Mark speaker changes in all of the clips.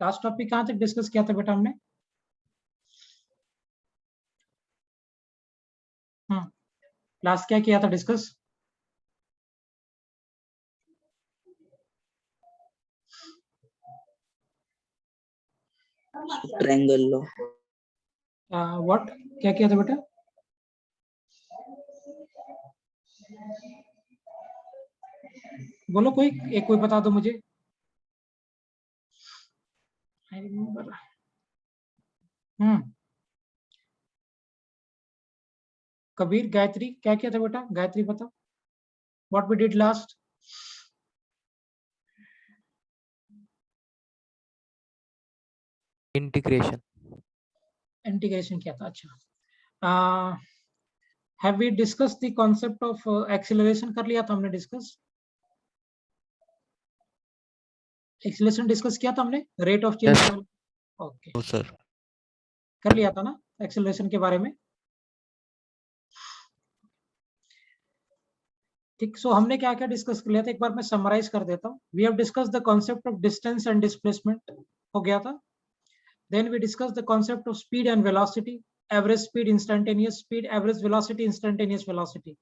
Speaker 1: Last topic कहाँ तक discuss किया था बेटा हमने? लास्ट क्या किया था डिस्कस?
Speaker 2: Triangle law.
Speaker 1: व्हाट क्या किया था बेटा? बोलो कोई, एक कोई बता दो मुझे। I remember. कबीर, गायत्री क्या किया था बेटा? गायत्री बताओ what we did last.
Speaker 3: Integration.
Speaker 1: Integration किया था, अच्छा। Have we discuss the concept of acceleration? कर लिया था हमने डिस्कस। एक्सीलरेशन डिस्कस किया था हमने, rate of change. Okay
Speaker 3: sir,
Speaker 1: कर लिया था ना एक्सीलरेशन के बारे में। ठीक, सो हमने क्या क्या डिस्कस कर लिया था, एक बार मैं समराइज कर देता हूँ। We have discuss the concept of distance and displacement, हो गया था। Then we discuss the concept of speed and velocity, average speed, instantaneous speed, average velocity, instantaneous velocity.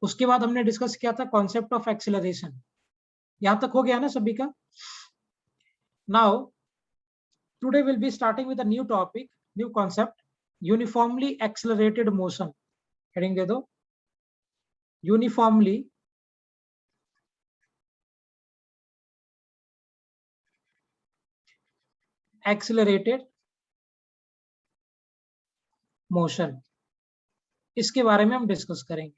Speaker 1: उसके बाद हमने डिस्कस किया था कॉन्सेप्ट ऑफ एक्सीलरेशन। यहां तक हो गया ना सभी का? Now today will be starting with a new topic, new concept, uniformly accelerated motion. Heading दे दो, यूनिफॉर्मली एक्सीलरेटेड मोशन, इसके बारे में हम डिस्कस करेंगे।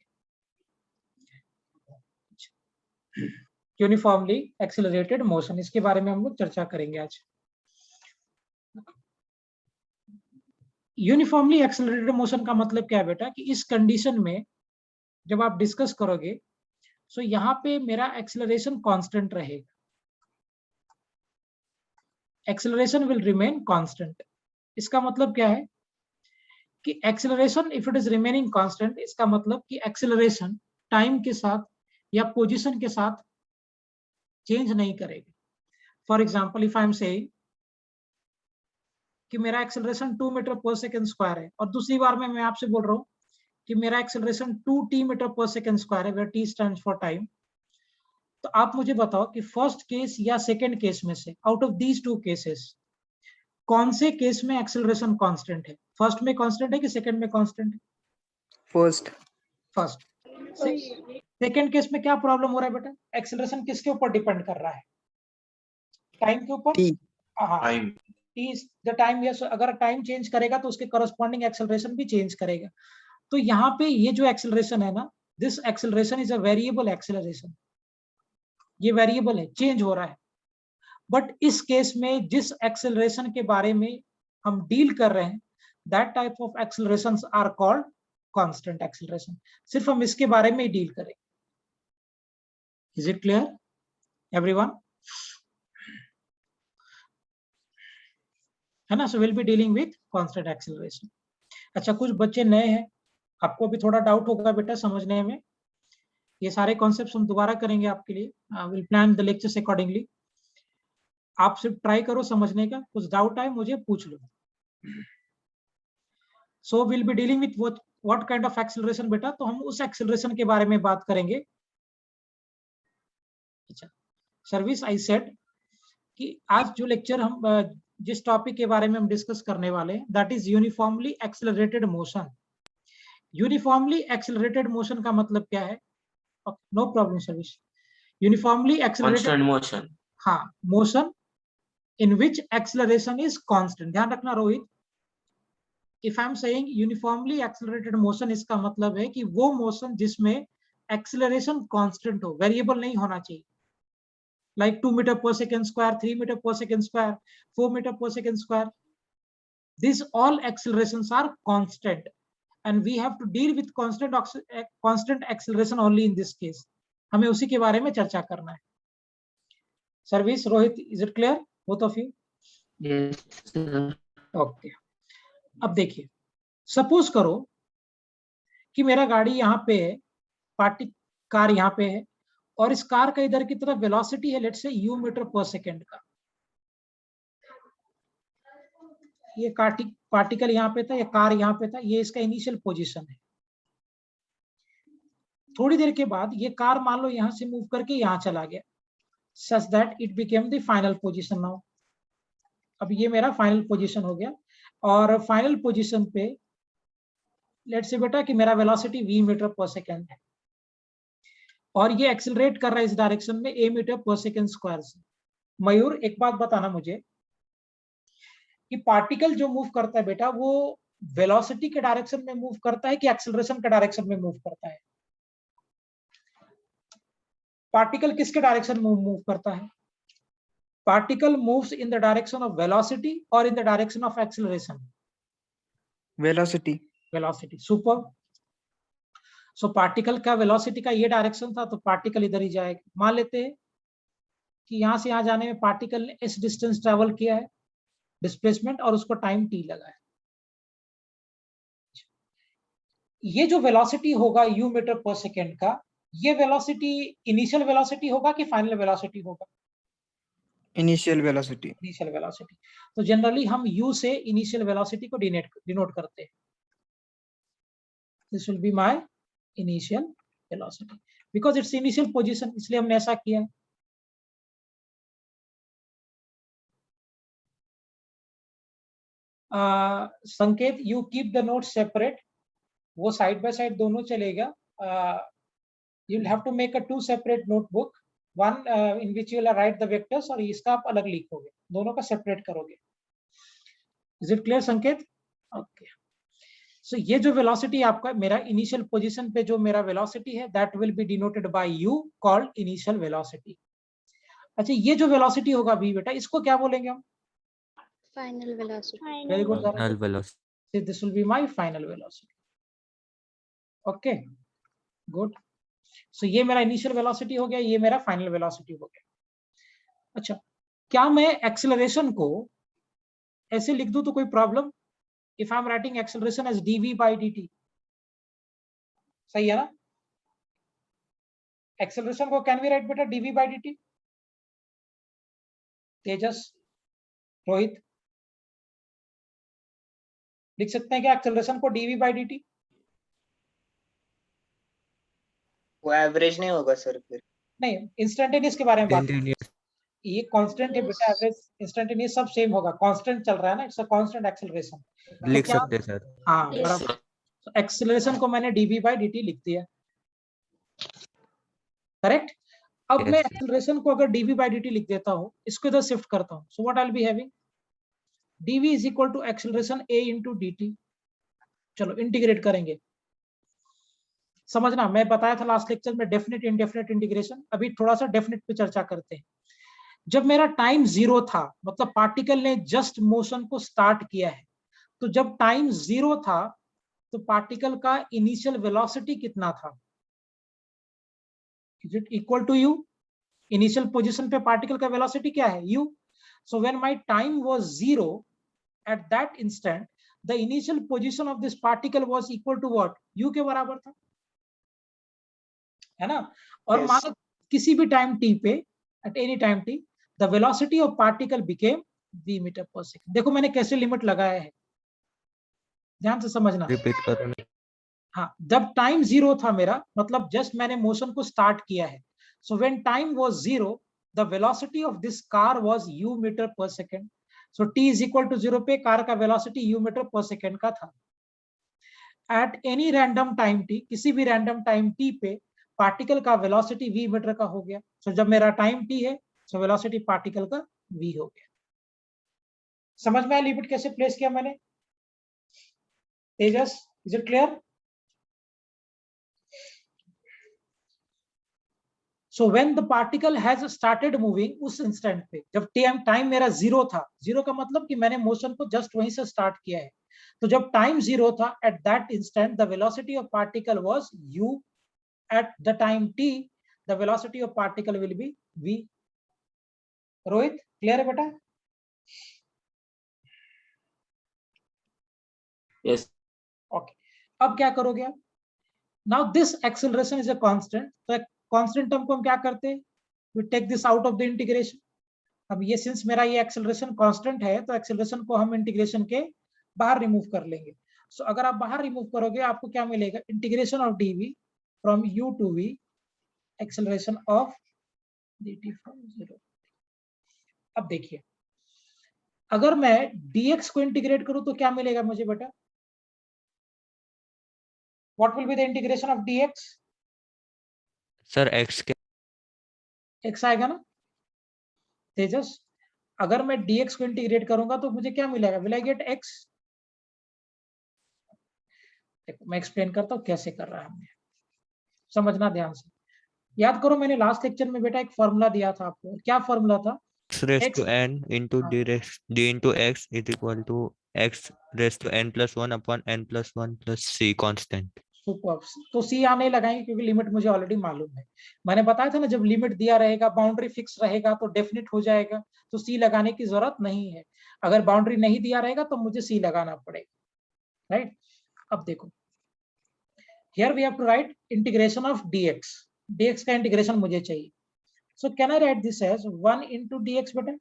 Speaker 1: यूनिफॉर्मली एक्सीलरेटेड मोशन, इसके बारे में हम लोग चर्चा करेंगे आज। यूनिफॉर्मली एक्सीलरेटेड मोशन का मतलब क्या है बेटा, कि इस कंडीशन में जब आप डिस्कस करोगे, सो यहाँ पे मेरा एक्सीलरेशन कांस्टेंट रहेगा, एक्सीलरेशन विल रिमेन कांस्टेंट। इसका मतलब क्या है कि acceleration if it is remaining constant, इसका मतलब कि एक्सीलरेशन टाइम के साथ या पोजीशन के साथ चेंज नहीं करेगी। For example, if I am saying कि मेरा एक्सेलरेशन 2 मीटर पर सेकंड स्क्वायर है, और दूसरी बार में मैं आपसे बोल रहा हूँ कि मेरा एक्सेलरेशन 2t मीटर पर सेकंड स्क्वायर है, where t stands for time, तो आप मुझे बताओ कि फर्स्ट केस या सेकंड केस में से, out of these two cases, कौन से केस में एक्सेलरेशन कांस्टेंट है? फर्स्ट में कांस्टेंट है कि सेकंड में कांस्टेंट है?
Speaker 2: फर्स्ट।
Speaker 1: फर्स्ट। सेकंड केस में क्या प्रॉब्लम हो रहा है बेटा? एक्सेलरेशन किसके ऊपर डिपेंड कर रहा है? टाइम के ऊपर।
Speaker 4: टाइम।
Speaker 1: द टाइम, यस, अगर टाइम चेंज करेगा तो उसके करस्पॉन्डिंग एक्सेलरेशन भी चेंज करेगा। तो यहाँ पे ये जो एक्सेलरेशन है ना, this acceleration is a variable acceleration, ये वेरिएबल है, चेंज हो रहा है। बट इस केस में जिस एक्सेलरेशन के बारे में हम डील कर रहे हैं, that type of accelerations are called constant acceleration. सिर्फ हम इसके बारे में ही डील करेंगे। Is it clear everyone? है ना? So will be dealing with constant acceleration. अच्छा, कुछ बच्चे नए हैं, आपको भी थोड़ा डाउट होगा बेटा समझने में। ये सारे कॉन्सेप्ट्स हम दोबारा करेंगे आपके लिए, will plan the lectures accordingly. आप सिर्फ ट्राई करो समझने का, कुछ डाउट आए मुझे पूछ लो। So will be dealing with what kind of acceleration बेटा, तो हम उस एक्सेलरेशन के बारे में बात करेंगे। अच्छा, सर्विस, आई सेड कि आज जो लेक्चर हम जिस टॉपिक के बारे में हम डिस्कस करने वाले हैं, that is uniformly accelerated motion. Uniformly accelerated motion का मतलब क्या है? No problem service. Uniformly accelerated
Speaker 4: motion,
Speaker 1: हाँ, motion in which acceleration is constant. ध्यान रखना Rohit, if I am saying uniformly accelerated motion, इसका मतलब है कि वो मोशन जिसमें एक्सेलरेशन कांस्टेंट हो, वेरिएबल नहीं होना चाहिए। like 2 meter per second square, 3 meter per second square, 4 meter per second square. These all accelerations are constant, and we have to deal with constant acceleration only in this case. हमें उसी के बारे में चर्चा करना है। Service, Rohit, is it clear both of you?
Speaker 2: Yes sir.
Speaker 1: Okay, अब देखिए, सपोज करो कि मेरा गाड़ी यहाँ पे है, पार्टी कार यहाँ पे है, और इस कार का इधर की तरफ वेलोसिटी है लेट्स से u मीटर पर सेकेंड का। ये पार्टिकल यहाँ पे था, ये कार यहाँ पे था, ये इसका इनिशियल पोजीशन है। थोड़ी देर के बाद ये कार मान लो यहाँ से मूव करके यहाँ चला गया, such that it became the final position now. अब ये मेरा फाइनल पोजीशन हो गया, और फाइनल पोजीशन पे लेट्स से बेटा कि मेरा वेलोसिटी v मीटर पर सेकेंड है, और ये एक्सेलरेट कर रहा है इस डायरेक्शन में a मीटर पर सेकेंड स्क्वायर से। मयूर एक बात बताना मुझे कि पार्टिकल जो मूव करता है बेटा, वो वेलोसिटी के डायरेक्शन में मूव करता है कि एक्सेलरेशन के डायरेक्शन में मूव करता है? पार्टिकल किसके डायरेक्शन में मूव करता है? Particle moves in the direction of velocity और in the direction of acceleration?
Speaker 2: Velocity.
Speaker 1: Velocity, super. So particle का वेलोसिटी का ये डायरेक्शन था, तो पार्टिकल इधर ही जाएगा। मान लेते हैं कि यहां से यहां जाने में पार्टिकल ने इस डिस्टेंस ट्रेवल किया है, डिस्प्लेसमेंट, और उसको टाइम t लगा है। ये जो वेलोसिटी होगा u मीटर पर सेकेंड का, ये वेलोसिटी इनिशियल वेलोसिटी होगा कि फाइनल वेलोसिटी होगा?
Speaker 2: Initial velocity.
Speaker 1: Initial velocity. तो जनरली हम u से इनिशियल वेलोसिटी को डिनोट करते हैं। This will be my initial velocity because it's initial position, इसलिए हमने ऐसा किया। Sanket, you keep the note separate, वो साइड बाय साइड दोनों चलेगा। You will have to make a 2 separate notebook, one in which you will write the vectors, और इसका आप अलग लिखोगे, दोनों का सेपरेट करोगे। इज इट क्लियर संकेत? ओके। सो ये जो वेलोसिटी आपका मेरा इनिशियल पोजीशन पे जो मेरा वेलोसिटी है, that will be denoted by you, called initial velocity. अच्छा, ये जो वेलोसिटी होगा v बेटा, इसको क्या बोलेंगे हम?
Speaker 3: Final velocity.
Speaker 1: Very good.
Speaker 4: Final velocity.
Speaker 1: So this will be my final velocity. Okay, good. So ये मेरा इनिशियल वेलोसिटी हो गया, ये मेरा फाइनल वेलोसिटी हो गया। अच्छा, क्या मैं एक्सेलरेशन को ऐसे लिख दूं तो कोई problem? If I am writing acceleration as dv by dt, सही है ना? एक्सेलरेशन को कैन वी राइट बेटा dv by dt? Tejas, Rohit, लिख सकते हैं क्या एक्सेलरेशन को dv by dt?
Speaker 5: वो एवरेज नहीं होगा सर फिर?
Speaker 1: नहीं, इंस्टेंटेनियस के बारे में बात, ये कांस्टेंट है बेटा,
Speaker 3: Yes.
Speaker 1: एवरेज इंस्टेंटेनियस सब सेम होगा, कांस्टेंट चल रहा है ना, इट्स अ कांस्टेंट एक्सेलरेशन।
Speaker 4: लिख
Speaker 1: क्या-
Speaker 4: सकते हैं सर।
Speaker 1: हाँ
Speaker 3: Yes.
Speaker 1: बराबर। तो एक्सेलरेशन को मैंने dv by dt लिख दिया, करेक्ट। अब मैं
Speaker 4: Yes.
Speaker 1: एक्सेलरेशन को अगर dv by dt लिख देता हूँ, इसको इधर शिफ्ट करता हूँ, so what I will be having, dv is equal to acceleration a into dt। चलो इंटीग्रेट करेंगे, समझना, मैं बताया था लास्ट लेक्चर में डेफिनेट इंडेफिनेट इंटीग्रेशन, अभी थोड़ा सा डेफिनेट पे चर्चा करते हैं। जब मेरा टाइम 0 था, मतलब पार्टिकल ने जस्ट मोशन को स्टार्ट किया है, तो जब टाइम 0 था तो पार्टिकल का इनिशियल वेलोसिटी कितना था? Is it equal to u? Initial position पे पार्टिकल का वेलोसिटी क्या है? u. So when my time was 0, at that instant the initial position of this particle was equal to what? u के बराबर था, है ना? और
Speaker 5: Yes.
Speaker 1: मानो किसी भी टाइम t पे, at any time t, the velocity of particle became v metre पर सेकंड। देखो मैंने कैसे लिमिट लगाया है, ध्यान से समझना।
Speaker 4: रिपीट करो ना।
Speaker 1: हाँ, जब टाइम 0 था मेरा, मतलब जस्ट मैंने मोशन को स्टार्ट किया है, so when time was 0 the velocity of this car was u metre पर second. So t is equal to 0 पे कार का वेलोसिटी u मीटर पर सेकंड का था। At any random time t, किसी भी रैंडम टाइम t पे particle का वेलोसिटी v मीटर का हो गया। सो जब मेरा टाइम t है, सो वेलोसिटी पार्टिकल का v हो गया। समझ में आया लिमिट कैसे प्लेस किया मैंने? Tejas, is it clear? So when the particle has started moving, उस इंस्टेंट पे जब टाइम मेरा 0 था, 0 का मतलब कि मैंने मोशन को जस्ट वहीं से स्टार्ट किया है, तो जब टाइम 0 था, at that instant the velocity of particle was u. At the time t, the velocity of particle will be v. Rohit, clear है बेटा?
Speaker 5: Yes.
Speaker 1: ओके, अब क्या करोगे आप? Now this acceleration is a constant, तो कांस्टेंट टर्म को हम क्या करते हैं? We take this out of the integration, अब ये सिंस मेरा ये एक्सेलरेशन कांस्टेंट है तो एक्सेलरेशन को हम इंटीग्रेशन के बाहर रिमूव कर लेंगे। सो अगर आप बाहर रिमूव करोगे आपको क्या मिलेगा, integration of dv from u to v, acceleration of dt from 0। अब देखिए अगर मैं dx को इंटीग्रेट करूं तो क्या मिलेगा मुझे बेटा, what will be the integration of dx?
Speaker 4: Sir x के
Speaker 1: x आएगा ना तेजस, अगर मैं dx को इंटीग्रेट करूंगा तो मुझे क्या मिलेगा, विल आई गेट x? देखो मैं एक्सप्लेन करता हूं कैसे कर रहा है हमने, समझना ध्यान से। याद करो मैंने लास्ट लेक्चर में बेटा एक फॉर्मूला दिया था आपको, क्या फॉर्मूला था,
Speaker 4: x raised
Speaker 1: x
Speaker 4: to n into
Speaker 1: हाँ,
Speaker 4: d into x is equal to x raised to n plus 1 upon n plus 1 plus c constant।
Speaker 1: Super. तो सी यहाँ नहीं लगाएंगे क्योंकि लिमिट मुझे ऑलरेडी मालूम है। मैंने बताया था ना जब लिमिट दिया रहेगा बाउंड्री फिक्स रहेगा तो डेफिनेट हो जाएगा, तो सी लगाने की जरूरत नहीं है। अगर बाउंड्री नहीं दिया रहेगा तो मुझे सी लगाना पड़ेगा, राइट। अब देखो here we have to write integration of dx, dx का इंटीग्रेशन मुझे चाहिए। So can I write this as 1 into dx बेटा,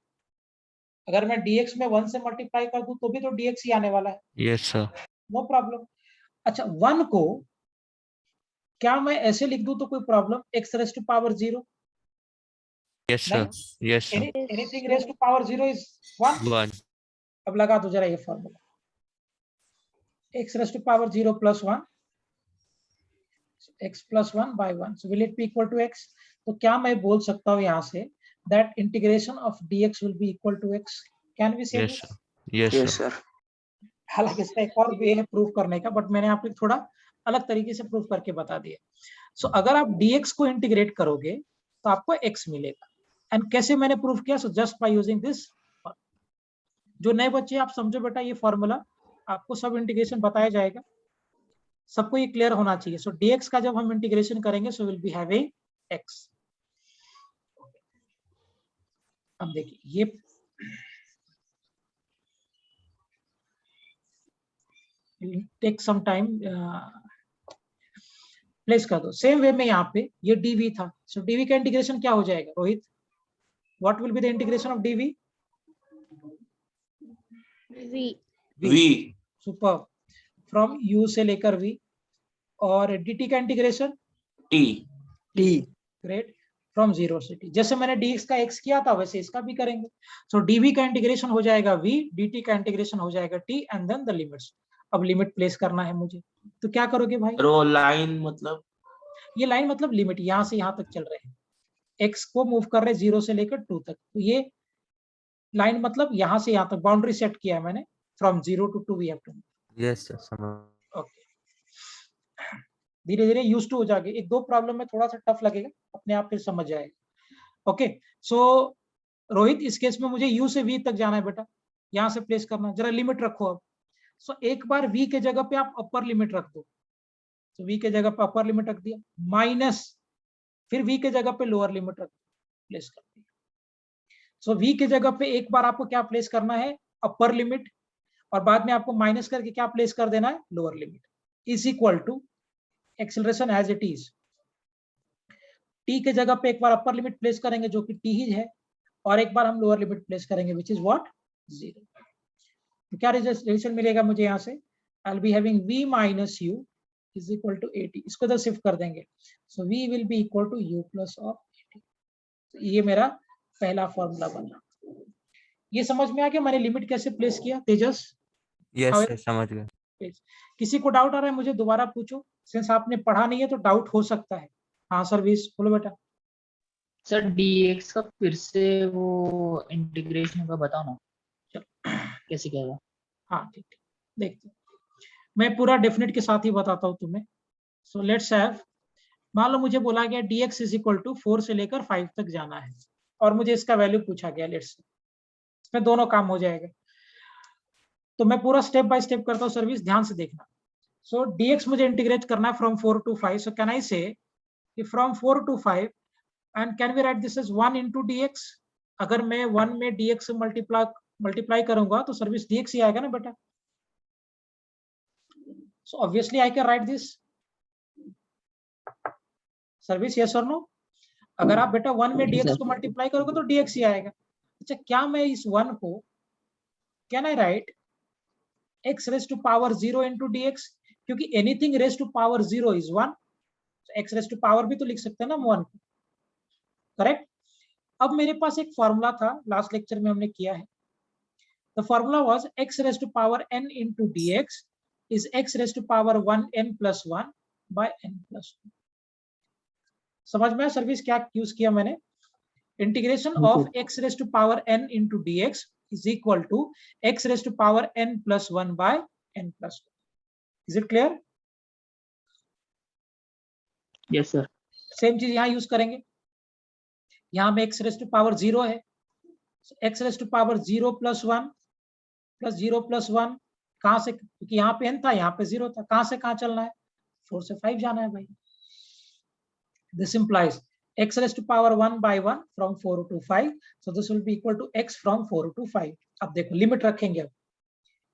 Speaker 1: अगर मैं dx में 1 से मल्टीप्लाई कर दूं तो भी तो dx ही आने वाला है,
Speaker 4: यस सर।
Speaker 1: No problem. अच्छा 1 को क्या मैं ऐसे लिख दूं तो कोई problem, x raised to power 0?
Speaker 4: Yes sir. Yes sir.
Speaker 1: Anything raised to power 0 is 1।
Speaker 4: 1
Speaker 1: अब लगा दो जरा ये formula, x raised to power 0 plus 1, x plus 1 by 1, so will it be equal to x? तो क्या मैं बोल सकता हूँ यहाँ से that integration of dx will be equal to x? Can we say
Speaker 4: yes
Speaker 1: this?
Speaker 4: Sir. Yes sir.
Speaker 1: हालांकि इसका एक और वे है प्रूव करने का, बट मैंने आपको थोड़ा अलग तरीके से प्रूव करके बता दिया। सो अगर आप dx को इंटीग्रेट करोगे तो आपको x मिलेगा। एंड कैसे मैंने प्रूव किया, so just by using this. जो नए बच्चे आप समझो बेटा ये फॉर्मूला, आपको सब इंटीग्रेशन बताया जाएगा, सबको ये क्लियर होना चाहिए। सो dx का जब हम इंटीग्रेशन करेंगे सो विल बी हैविंग x। अब देखिए ये टेक सम टाइम, प्लेस कर दो। सेम वे में यहाँ पे ये dv था, सो dv का इंटीग्रेशन क्या हो जाएगा Rohit, what will be the integration of dv?
Speaker 3: V
Speaker 1: super, from u से लेकर v। और dt का इंटीग्रेशन
Speaker 5: T
Speaker 1: ग्रेट, फ्रॉम 0 से t। जैसे मैंने dx का x किया था वैसे इसका भी करेंगे। सो dv का इंटीग्रेशन हो जाएगा v, dt का इंटीग्रेशन हो जाएगा t, and then the limits. अब लिमिट प्लेस करना है मुझे, तो क्या करोगे भाई,
Speaker 5: रो लाइन मतलब
Speaker 1: ये लाइन मतलब लिमिट यहाँ से यहाँ तक चल रहे हैं, x को मूव कर रहे 0 से लेकर 2 तक, तो ये लाइन मतलब यहाँ से यहाँ तक बाउंड्री सेट किया है मैंने, from 0 to 2 we have to.
Speaker 4: Yes sir समझ।
Speaker 1: ओके, धीरे धीरे यूज टू हो जाएगी, एक दो प्रॉब्लम में थोड़ा सा टफ लगेगा, अपने आप फिर समझ जाएगा। ओके सो रोहित इस केस में मुझे u से v तक जाना है बेटा, यहाँ से प्लेस करना, जरा लिमिट रखो अब। सो एक बार v के जगह पे आप अपर लिमिट रख दो, तो v के जगह पे अपर लिमिट रख दिया, माइनस फिर v के जगह पे लोअर लिमिट रख प्लेस कर दिया। सो v के जगह पे एक बार आपको क्या प्लेस करना है, अपर लिमिट, और बाद में आपको माइनस करके क्या प्लेस कर देना है, lower limit, is equal to acceleration as it is. t के जगह पे एक बार अपर लिमिट प्लेस करेंगे जो कि t ही है, और एक बार हम लोअर लिमिट प्लेस करेंगे विच इज व्हाट 0। तो क्या रिजल्ट मिलेगा मुझे यहाँ से, I will be having v minus u is equal to 80, इसको तो शिफ्ट कर देंगे, so v will be equal to u plus of 80। तो ये मेरा पहला फॉर्मूला बना। ये समझ में आ गया मैंने लिमिट कैसे प्लेस किया तेजस?
Speaker 4: यस सर समझ गए।
Speaker 1: किसी को डाउट आ रहा है मुझे दोबारा पूछो, सिंस आपने पढ़ा नहीं है तो डाउट हो सकता है। हाँ सर्विस बोलो बेटा।
Speaker 6: सर dx का फिर से वो इंटीग्रेशन का बताओ ना, कैसे क्या होगा?
Speaker 1: हाँ ठीक, देखते हैं। मैं पूरा डेफिनेट के साथ ही बताता हूँ तुम्हें। सो लेट्स हैव, मान लो मुझे बोला गया dx इज इक्वल टू 4 से लेकर 5 तक जाना है, और मुझे इसका वैल्यू पूछा गया, लेट्स, इसमें दोनों काम हो जाएगा। तो मैं पूरा स्टेप बाय स्टेप करता हूँ सर्विस, ध्यान से देखना। सो dx मुझे इंटीग्रेट करना है from 4 to 5, so can I say कि from 4 to 5, and can we write this is 1 into dx। अगर मैं 1 में dx से मल्टीप्लाई करूंगा तो सर्विस dx ही आएगा ना बेटा। So obviously I can write this service, yes और नो। अगर आप बेटा 1 में dx को मल्टीप्लाई करोगे तो dx ही आएगा, अच्छा, क्या मैं इस 1 को can I write x raise to power 0 into dx, क्योंकि anything raise to power 0 is 1, x raise to power भी तो लिख सकते हैं ना 1 को, करेक्ट। अब मेरे पास एक फॉर्मूला था, लास्ट लेक्चर में हमने किया है। The formula was x raise to power n into dx is x raise to power 1n plus 1 by n plus 1। समझ में सर्विस क्या यूज किया मैंने? Integration of x raise to power n into dx is equal to x raised to power n plus 1 by n plus 1. Is it clear?
Speaker 6: Yes sir.
Speaker 1: Same चीज यहाँ use करेंगे। यहाँ में x raised to power 0 है, x raised to power 0 plus 1 plus 0 plus 1 कहाँ से, क्योंकि यहाँ पे n था, यहाँ पे 0 था, कहाँ से कहाँ चलना है? 4 से 5 जाना है भाई। This implies x raised to power 1 by 1 from 4 to 5, so this will be equal to x from 4 to 5। अब देखो लिमिट रखेंगे, अब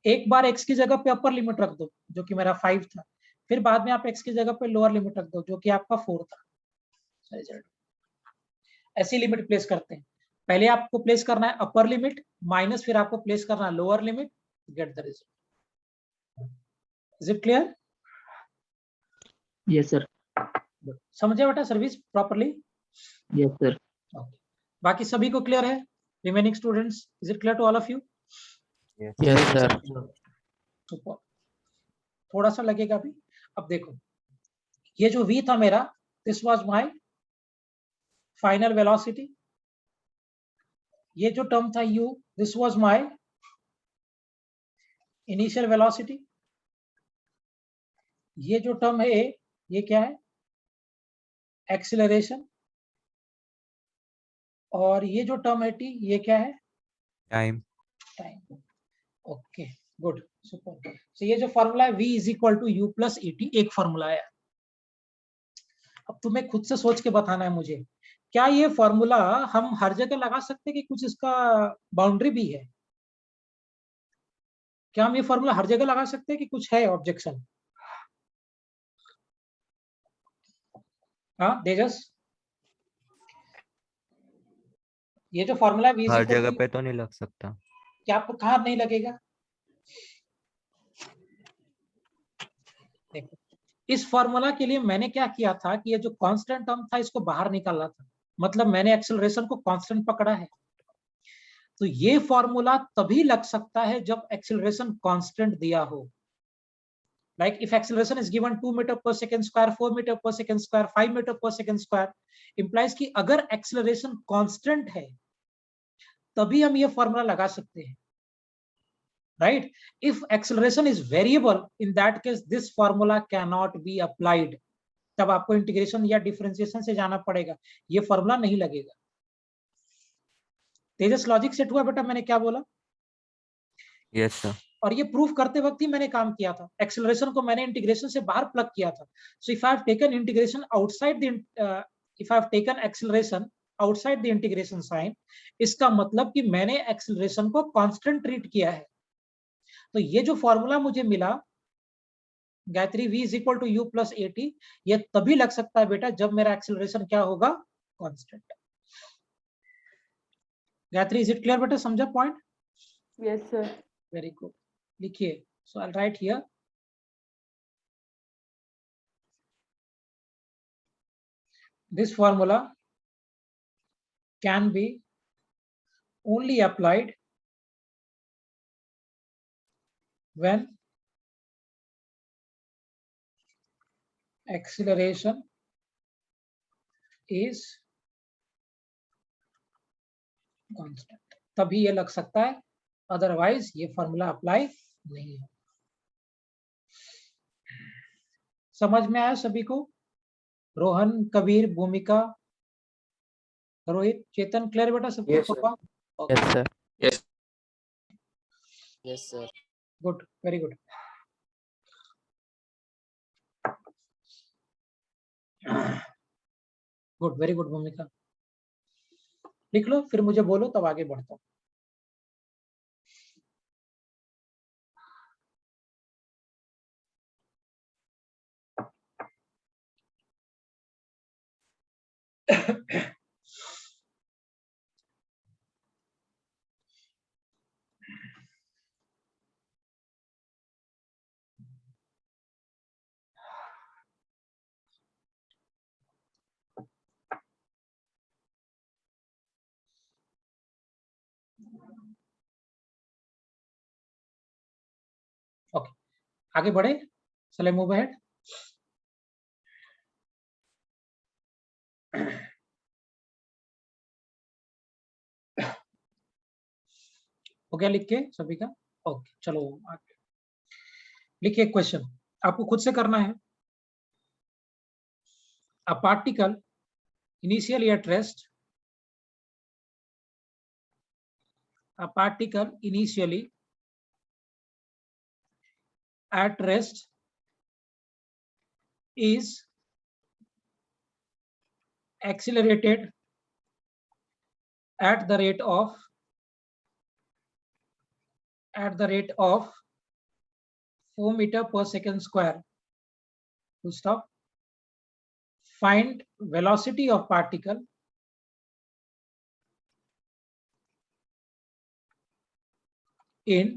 Speaker 1: एक बार x की जगह पे अपर लिमिट रख दो जो कि मेरा 5 था, फिर बाद में आप x की जगह पे लोअर लिमिट रख दो जो कि आपका 4 था। ऐसी लिमिट प्लेस करते हैं, पहले आपको प्लेस करना है अपर लिमिट माइनस, फिर आपको प्लेस करना है lower limit, get the result. Is it clear?
Speaker 6: Yes sir.
Speaker 1: समझे बेटा सर्विस प्रॉपर्ली?
Speaker 6: Yes sir.
Speaker 1: बाकी सभी को क्लियर है? Remaining students, is it clear to all of you?
Speaker 7: Yes, sir.
Speaker 1: Super. थोड़ा सा लगेगा अभी। अब देखो ये जो v था मेरा, this was my final velocity, ये जो टर्म था u, this was my initial velocity, ये जो टर्म है a, ये क्या है? एक्सीलरेशन, और ये जो टर्म है t, ये क्या है?
Speaker 4: Time.
Speaker 1: Time. Okay good, super. So ये जो फॉर्मूला है v is equal to u plus at, एक फॉर्मूला है। अब तुम्हें खुद से सोच के बताना है मुझे, क्या ये फॉर्मूला हम हर जगह लगा सकते हैं कि कुछ इसका बाउंड्री भी है? क्या हम ये फॉर्मूला हर जगह लगा सकते हैं कि कुछ है ऑब्जेक्शन? हाँ तेजस, ये जो फॉर्मूला है
Speaker 4: हर जगह पे तो नहीं लग सकता।
Speaker 1: क्या आपको कहाँ नहीं लगेगा? देखो इस फॉर्मूला के लिए मैंने क्या किया था कि ये जो कांस्टेंट टर्म था इसको बाहर निकालना था, मतलब मैंने एक्सेलरेशन को कांस्टेंट पकड़ा है। तो ये फॉर्मूला तभी लग सकता है जब एक्सेलरेशन कांस्टेंट दिया हो। Like if acceleration is given 2 meter per second square, 4 meter per second square, 5 meter per second square, implies कि अगर acceleration constant है तभी हम ये फॉर्मूला लगा सकते हैं, right? If acceleration is variable, in that case this formula cannot be applied। तब आपको इंटीग्रेशन या डिफरेंशिएशन से जाना पड़ेगा, ये फॉर्मूला नहीं लगेगा। तेजस लॉजिक सेट हुआ बेटा मैंने क्या बोला?
Speaker 4: Yes sir.
Speaker 1: और ये प्रूफ करते वक्त ही मैंने काम किया था, एक्सेलरेशन को मैंने इंटीग्रेशन से बाहर प्लग किया था। So if I have taken integration outside the if I have taken acceleration outside the integration sign, इसका मतलब कि मैंने एक्सेलरेशन को कांस्टेंट ट्रीट किया है। तो ये जो फॉर्मूला मुझे मिला Gayatri v is equal to u plus at, ये तभी लग सकता है बेटा जब मेरा एक्सेलरेशन क्या होगा? Constant. Gayatri is it clear बेटा, समझा point?
Speaker 3: Yes, sir.
Speaker 1: Very good, लिखिए। So I write here this formula can be only applied when acceleration is constant, तभी ये लग सकता है, अदरवाइज ये फॉर्मूला अप्लाई नहीं है। समझ में आया सभी को? रोहन, कबीर, भूमिका, रोहित, चेतन, क्लियर बेटा सबको?
Speaker 7: Yes, sir.
Speaker 3: Yes, sir.
Speaker 7: Yes, sir.
Speaker 1: Good, very good. Good, very good भूमिका। लिख लो फिर मुझे बोलो, तब आगे बढ़ता हूं। आगे बढ़े, चले मूव अहेड। हो गया लिख के सभी का? ओके, चलो आगे लिखिए क्वेश्चन, आपको खुद से करना है। A particle initially at rest, a particle initially at rest is accelerated at the rate of 4 meter per second square. Full stop. Find velocity of particle in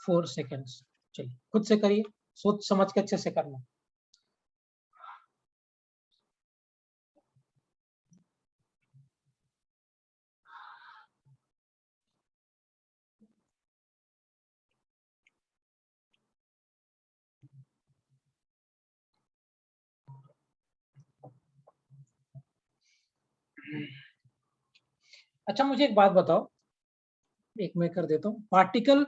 Speaker 1: 4 seconds. चलिए खुद से करिए, सोच समझ के अच्छे से करना। अच्छा मुझे एक बात बताओ, एक मैं कर देता हूँ। पार्टिकल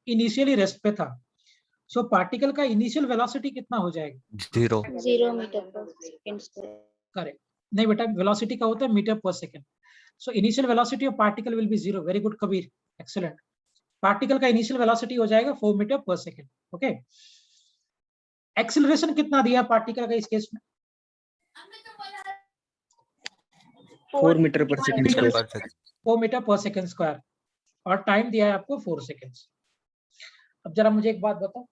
Speaker 1: इनिशियली रेस्ट पे था, सो पार्टिकल का इनिशियल वेलोसिटी कितना हो जाएगा?
Speaker 4: 0.
Speaker 3: 0 meter per second square.
Speaker 1: Correct. नहीं बेटा, वेलोसिटी का होता है मीटर पर second, so initial velocity of particle will be 0। Very good Kabir, excellent. Particle का इनिशियल वेलोसिटी हो जाएगा 4 मीटर पर सेकंड। ओके, एक्सीलरेशन कितना दिया पार्टिकल का इस केस में?
Speaker 2: 4 मीटर पर सेकंड
Speaker 4: मीटर
Speaker 2: स्क्वायर।
Speaker 4: पर सेकंड।
Speaker 1: 4 मीटर पर सेकंड स्क्वायर, और टाइम दिया है आपको 4 सेकंड्स। अब जरा मुझे एक बात बताओ,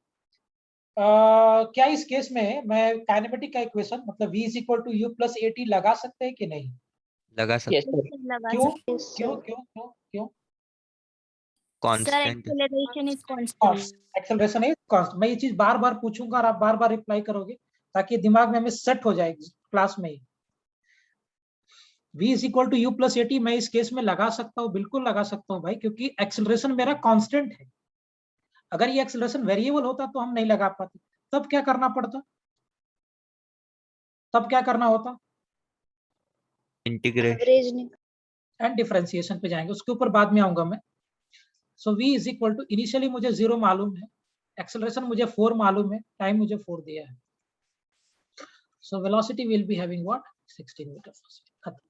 Speaker 1: क्या इस केस में मैं काइनेमेटिक का इक्वेशन मतलब v is equal to u plus at लगा सकते हैं कि नहीं?
Speaker 4: लगा सकते।
Speaker 6: Yes, sir.
Speaker 1: क्यों क्यों क्यों क्यों क्यों?
Speaker 4: Constant.
Speaker 3: Acceleration is constant.
Speaker 1: Acceleration is constant. मैं ये चीज बार बार पूछूंगा और आप बार बार रिप्लाई करोगे ताकि दिमाग में हमें सेट हो जाएगी क्लास में ही। v is equal to u plus at मैं इस केस में लगा सकता हूँ, बिल्कुल लगा सकता हूँ भाई, क्योंकि एक्सेलरेशन मेरा कांस्टेंट है। अगर ये एक्सेलरेशन वेरिएबल होता तो हम नहीं लगा पाते। तब क्या करना पड़ता? तब क्या करना होता?
Speaker 4: इंटीग्रेट।
Speaker 3: Average
Speaker 1: एंड डिफरेंशिएशन पे जाएंगे, उसके ऊपर बाद में आऊंगा मैं। So v is equal to, initially मुझे 0 मालूम है, एक्सेलरेशन मुझे 4 मालूम है, टाइम मुझे 4 दिया है। So velocity will be having what? 16 metre पर सेकंड। खत्म।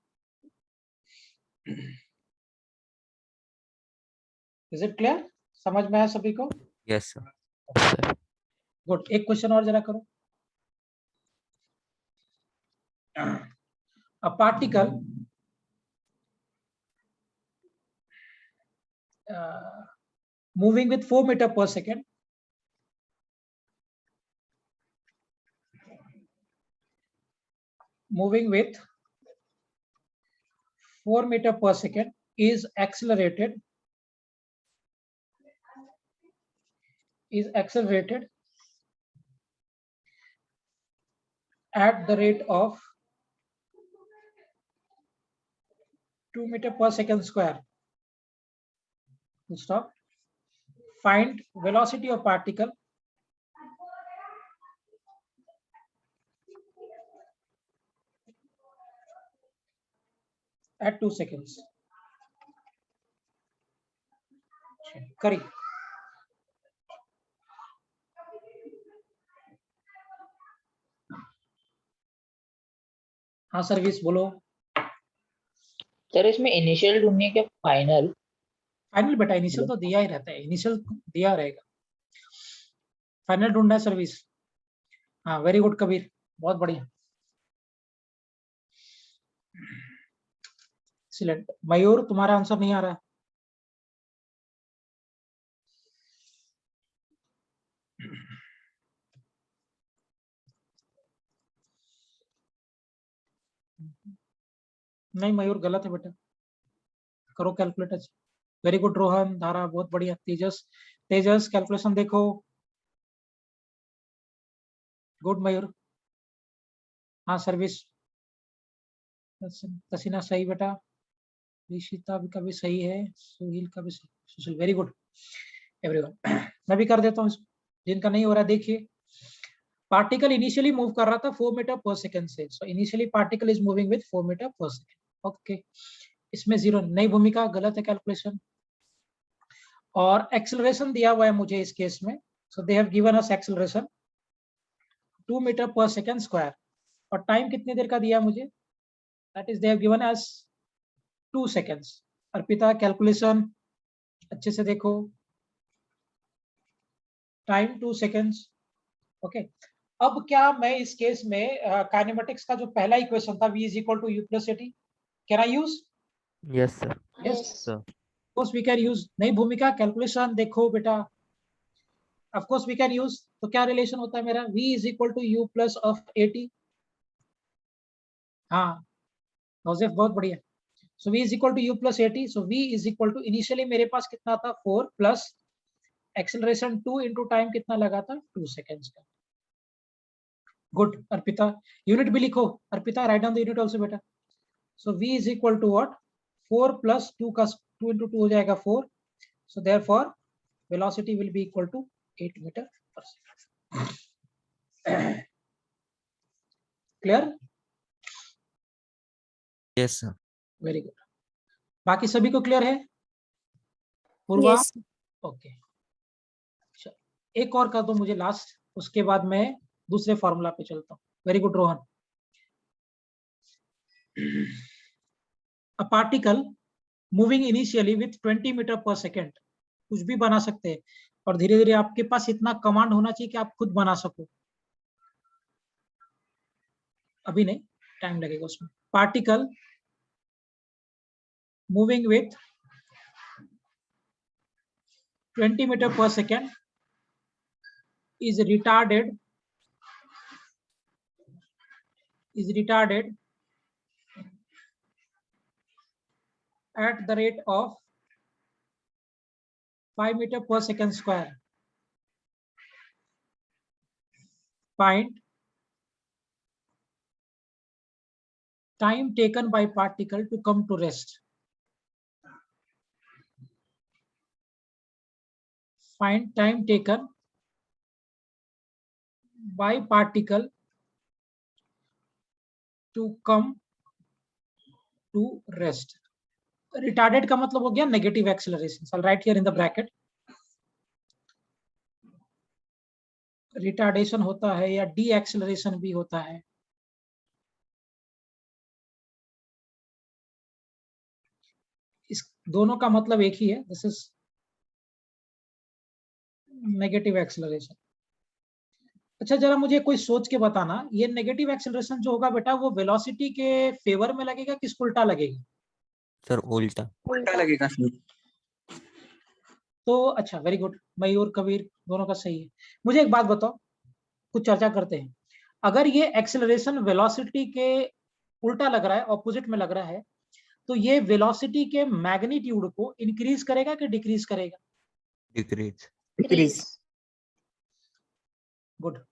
Speaker 1: Is it clear? समझ में आया सभी को?
Speaker 4: Yes sir.
Speaker 1: गुड। एक क्वेश्चन और जरा करो। A particle moving with 4 meter per second is accelerated at the rate of 2 meter per second square. Full stop. Find velocity of particle at 2 seconds. करी। हाँ सर्विस बोलो।
Speaker 6: सर इसमें initial ढूंढनी है क्या फाइनल?
Speaker 1: फाइनल बेटा, इनिशियल तो दिया ही रहता है, इनिशियल दिया रहेगा, फाइनल ढूंढना है सर्विस। हाँ वेरी गुड कबीर, बहुत बढ़िया। एक्सीलेंट। मयूर तुम्हारा आंसर नहीं आ रहा है। नहीं मयूर गलत है बेटा, करो कैलकुलेटर। वेरी गुड रोहन, धारा बहुत बढ़िया। तेजस कैलकुलेशन देखो। गुड मयूर। हाँ सर्विस। तसीना सही बेटा, ऋषिता का भी सही है, सुनील का भी सही। Very good everyone. मैं भी कर देता हूँ इसको, जिनका नहीं हो रहा देखिए। पार्टिकल इनिशियली मूव कर रहा था 4 मीटर पर सेकंड से, so initially particle is moving with 4 metre पर सेकंड। ओके, इसमें 0 नई भूमिका, गलत है कैलकुलेशन। और एक्सेलरेशन दिया हुआ है मुझे इस केस में, so they have given us acceleration 2 metre पर सेकंड स्क्वायर, और टाइम कितनी देर का दिया मुझे, that is they have given us 2 seconds. Arpita calculation अच्छे से देखो, टाइम 2 सेकंड्स। ओके, अब क्या मैं इस केस में काइनेमेटिक्स का जो पहला इक्वेशन था v is equal to u plus at, can I use?
Speaker 7: Yes, sir.
Speaker 1: Yes,
Speaker 7: sir.
Speaker 1: of course we can use। नई भूमिका कैलकुलेशन देखो बेटा, of course we can use। तो क्या रिलेशन होता है मेरा, v is equal to u plus of at। हाँ जोसेफ बहुत बढ़िया। so v is equal to u plus at, so v is equal to initially मेरे पास कितना था 4 प्लस एक्सेलरेशन 2 इंटू टाइम कितना लगा था 2 सेकेंड्स का। गुड अर्पिता, यूनिट भी लिखो Arpita, write down the unit also बेटा। सो v is equal to what, 4 plus 2 का 2 into 2 हो जाएगा 4, so therefore velocity will be equal to 8 meter per second। clear?
Speaker 4: Yes, sir.
Speaker 1: Very good, बाकी सभी को क्लियर है? पूर्वा,
Speaker 3: Yes.
Speaker 1: ओके, एक और कर दो मुझे लास्ट, उसके बाद मैं दूसरे फॉर्मूला पे चलता हूँ। Very good Rohan. A particle moving initially with 20 metre पर सेकेंड, कुछ भी बना सकते हैं, और धीरे धीरे आपके पास इतना कमांड होना चाहिए कि आप खुद बना सको। अभी नहीं, टाइम लगेगा उसमें। पार्टिकल मूविंग विथ 20 मीटर पर second is retarded at the rate of 5 meter per second square। Find time taken by particle to come to rest। Find time taken by particle to come to rest। Retarded का मतलब हो गया negative acceleration. I'll write here in the bracket। Retardation होता है या D acceleration भी होता है। इस दोनों का मतलब एक ही है, दिस इज नेगेटिव एक्सेलरेशन। अच्छा जरा मुझे कोई सोच के बताना, ये नेगेटिव एक्सेलरेशन जो होगा बेटा वो वेलोसिटी के फेवर में लगेगा कि उल्टा लगेगा?
Speaker 4: Sir, उल्टा।
Speaker 2: उल्टा लगेगा सर।
Speaker 1: तो अच्छा वेरी गुड, मयूर कबीर दोनों का सही है। मुझे एक बात बताओ, कुछ चर्चा करते हैं। अगर ये एक्सेलरेशन वेलोसिटी के उल्टा लग रहा है, ऑपोजिट में लग रहा है, तो ये वेलोसिटी के मैग्नीट्यूड को इंक्रीज करेगा कि डिक्रीज करेगा?
Speaker 4: Decrease.
Speaker 2: डिक्रीज।
Speaker 1: गुड।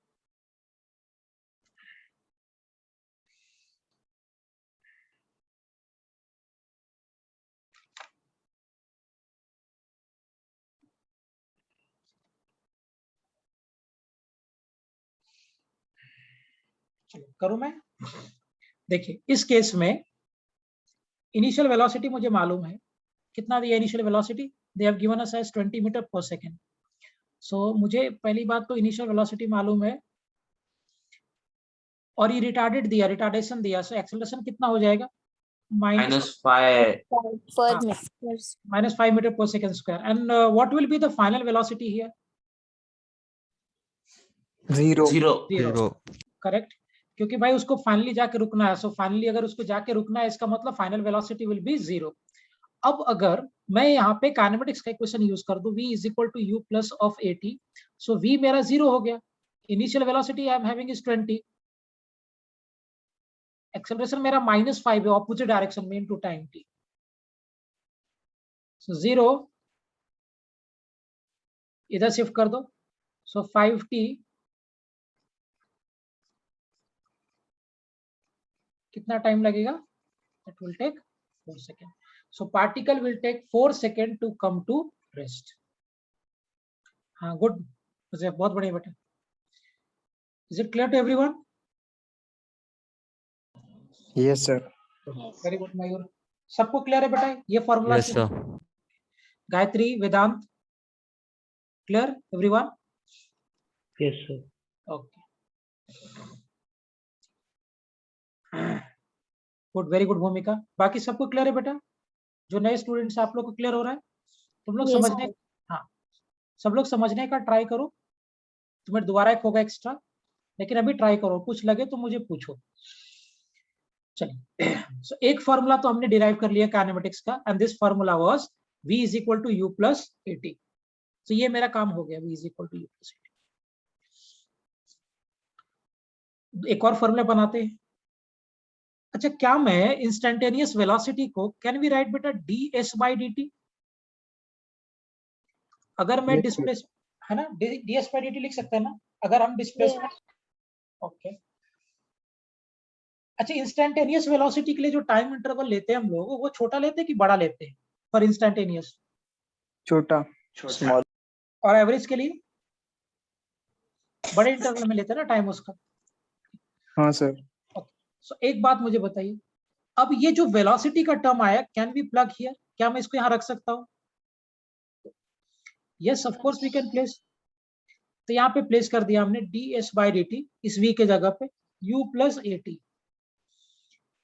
Speaker 1: चलो करूं मैं। देखिए इस केस में इनिशियल वेलोसिटी मुझे मालूम है, कितना दिया initial velocity, they have given us as 20 metre पर सेकेंड। सो मुझे पहली बात तो इनिशियल वेलोसिटी मालूम है, और ये रिटार्डेड दिया, रिटार्डेशन दिया, सो एक्सेलरेशन कितना हो जाएगा, -5 मीटर पर second square. And what will be the final velocity here?
Speaker 2: Zero.
Speaker 1: Correct, क्योंकि भाई उसको फाइनली जाके रुकना है। सो फाइनली अगर उसको जाके रुकना है, इसका मतलब फाइनल वेलोसिटी विल बी 0। अब अगर मैं यहाँ पे काइनेमेटिक्स का इक्वेशन यूज कर दूं, v is equal to u plus of at, so v मेरा 0 हो गया। Initial velocity I am having is 20, acceleration मेरा -5 है ऑपोजिट डायरेक्शन में इनटू टाइम t, सो 0 इधर शिफ्ट कर दो, सो 5t कितना टाइम लगेगा, it will take 4 second. So particle will take 4 seconds to come to rest। हाँ गुड, बहुत बढ़िया बेटा। Is it clear to everyone?
Speaker 2: Yes, sir.
Speaker 3: Yes.
Speaker 1: Very good Mayur, सबको क्लियर है बेटा ये formula?
Speaker 4: Yes, sir.
Speaker 1: Gayatri, Vedant, clear everyone?
Speaker 6: Yes sir.
Speaker 1: Okay good, very good Bhumika. बाकी सबको क्लियर है बेटा? जो नए स्टूडेंट्स आप लोग को क्लियर हो रहा है? तुम लोग
Speaker 3: Yes,
Speaker 1: समझने, हाँ सब लोग समझने का ट्राई करो। तुम्हें दोबारा एक होगा एक्स्ट्रा, लेकिन अभी ट्राई करो, कुछ लगे तो मुझे पूछो। चलिए सो एक फॉर्मूला तो हमने डिराइव कर लिया काइनेमेटिक्स का, and this formula was v is equal to u plus at. तो ये मेरा काम हो गया, v is equal to u plus at. एक और फॉर्मूला बनाते हैं। अच्छा, क्या मैं इंस्टेंटेनियस वेलोसिटी को कैन वी राइट बेटा ds बाई dt? अगर मैं
Speaker 2: Yes, sir.
Speaker 1: डिस्प्लेस है ना, ds बाई dt लिख सकते हैं ना अगर हम डिस्प्लेसमेंट। ओके अच्छा, इंस्टेंटेनियस वेलोसिटी के लिए जो टाइम इंटरवल लेते हैं हम लोग, वो छोटा लेते हैं कि बड़ा लेते हैं फॉर इंस्टेंटेनियस?
Speaker 2: छोटा, small.
Speaker 1: और एवरेज के लिए बड़े इंटरवल में लेते हैं ना टाइम उसका।
Speaker 2: हाँ सर।
Speaker 1: सो एक बात मुझे बताइए, अब ये जो वेलोसिटी का टर्म आया, कैन वी प्लग हियर? क्या मैं इसको यहाँ रख सकता हूँ? Yes of course we can place. तो यहाँ पे प्लेस कर दिया हमने ds बाई dt, इस v के जगह पे u plus at।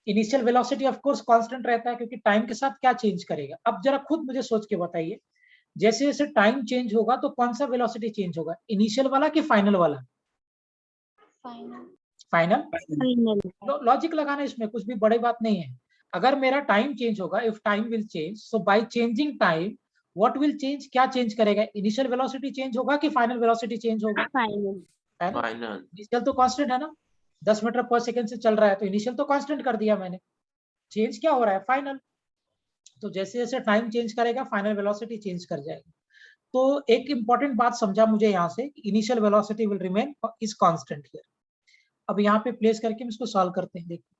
Speaker 1: Initial velocity of course constant रहता है, क्योंकि टाइम के साथ क्या चेंज करेगा? अब जरा खुद मुझे सोच के बताइए, जैसे जैसे टाइम चेंज होगा तो कौन सा वेलोसिटी चेंज होगा, इनिशियल वाला कि फाइनल वाला?
Speaker 3: Final.
Speaker 1: फाइनल।
Speaker 3: Final.
Speaker 1: लॉजिक लगाना, इसमें कुछ भी बड़ी बात नहीं है। अगर मेरा टाइम चेंज होगा, if time will change, so by changing time what will change? क्या चेंज करेगा? इनिशियल वेलोसिटी चेंज होगा कि फाइनल वेलोसिटी चेंज होगा?
Speaker 3: Final.
Speaker 1: फाइनल। इनिशियल तो कांस्टेंट है ना, 10 मीटर पर सेकंड से चल रहा है, तो इनिशियल तो कांस्टेंट कर दिया मैंने। चेंज क्या हो रहा है? फाइनल। तो जैसे जैसे टाइम चेंज करेगा, फाइनल वेलोसिटी चेंज कर जाएगा। तो एक इंपॉर्टेंट बात समझा मुझे यहाँ से, initial velocity will remain is constant here. अब यहाँ पे प्लेस करके हम इसको सॉल्व करते हैं। देखिए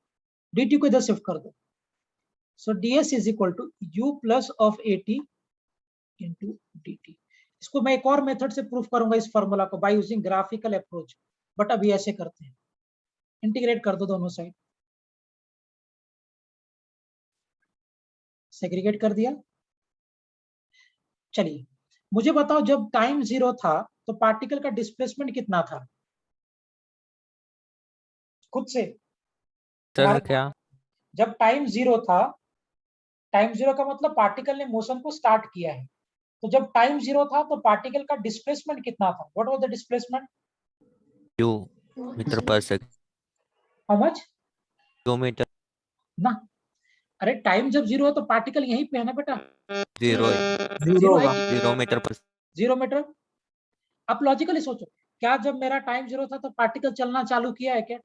Speaker 1: dt को इधर शिफ्ट कर दो, so ds is equal to u plus of at into dt। इसको मैं एक और मेथड से प्रूफ करूंगा इस फॉर्मूला को, by using graphical approach, but अभी ऐसे करते हैं, इंटीग्रेट कर दो दोनों साइड। सेग्रीगेट कर दिया। चलिए मुझे बताओ, जब टाइम 0 था तो पार्टिकल का डिस्प्लेसमेंट कितना था? खुद से
Speaker 4: सर क्या?
Speaker 1: जब टाइम 0 था, टाइम 0 का मतलब पार्टिकल ने मोशन को स्टार्ट किया है, तो जब टाइम 0 था तो पार्टिकल का डिस्प्लेसमेंट कितना था? What was the displacement?
Speaker 4: u metre पर सेकंड।
Speaker 1: How much?
Speaker 4: 2 मीटर।
Speaker 1: ना, अरे टाइम जब 0 है तो पार्टिकल यहीं पे है ना बेटा।
Speaker 4: 0
Speaker 2: 0 होगा।
Speaker 4: 0 मीटर पर
Speaker 1: 0 मीटर। अब लॉजिकली सोचो, क्या जब मेरा टाइम 0 था तो पार्टिकल चलना चालू किया है क्या?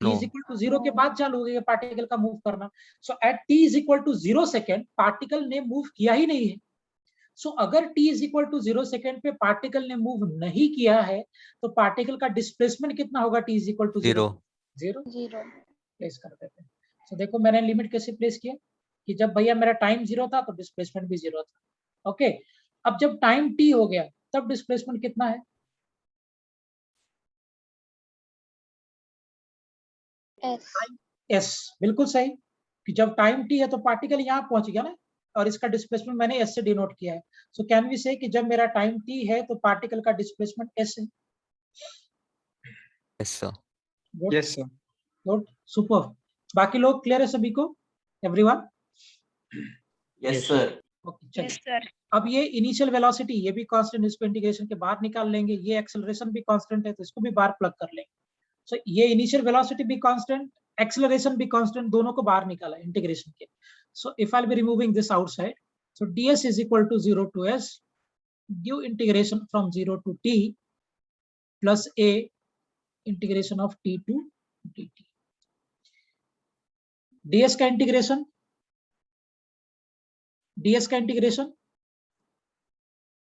Speaker 1: t
Speaker 4: No.
Speaker 1: Is equal to 0 के बाद चालू हो गया पार्टिकल का मूव करना। So at t is equal to 0 second particle ने मूव किया ही नहीं है। सो अगर t is equal to 0 second पे पार्टिकल ने मूव नहीं किया है, तो पार्टिकल का डिस्प्लेसमेंट कितना होगा? t is equal to 0 0
Speaker 3: Zero.
Speaker 1: Place कर देते हैं। सो देखो मैंने लिमिट कैसे प्लेस किया, कि जब भैया मेरा टाइम 0 था तो डिस्प्लेसमेंट भी 0 था। ओके, अब जब टाइम t हो गया तब डिस्प्लेसमेंट कितना है?
Speaker 3: S.
Speaker 1: s, बिल्कुल सही, कि जब टाइम t है तो पार्टिकल यहाँ पहुंच गया ना, और इसका डिस्प्लेसमेंट मैंने s से डिनोट किया है। सो कैन वी से कि जब मेरा टाइम t है तो पार्टिकल का डिस्प्लेसमेंट s है।
Speaker 4: yes sir।
Speaker 2: Yes, sir.
Speaker 1: Good, super. बाकी लोग क्लियर है सभी को? एवरीवन?
Speaker 5: Yes sir.
Speaker 1: ओके चलिए,
Speaker 3: Yes, sir.
Speaker 1: अब ये इनिशियल वेलोसिटी ये भी कांस्टेंट, इसको इंटीग्रेशन के बाद निकाल लेंगे। ये एक्सेलरेशन भी कांस्टेंट है तो इसको भी बाहर प्लग कर लेंगे। सो ये इनिशियल वेलोसिटी भी कांस्टेंट, एक्सेलरेशन भी कांस्टेंट, दोनों को बाहर निकाला इंटीग्रेशन के। So if I will be removing this outside, so ds is equal to 0 to s due integration from 0 to t plus a integration of t to dt। ds का integration, ds का integration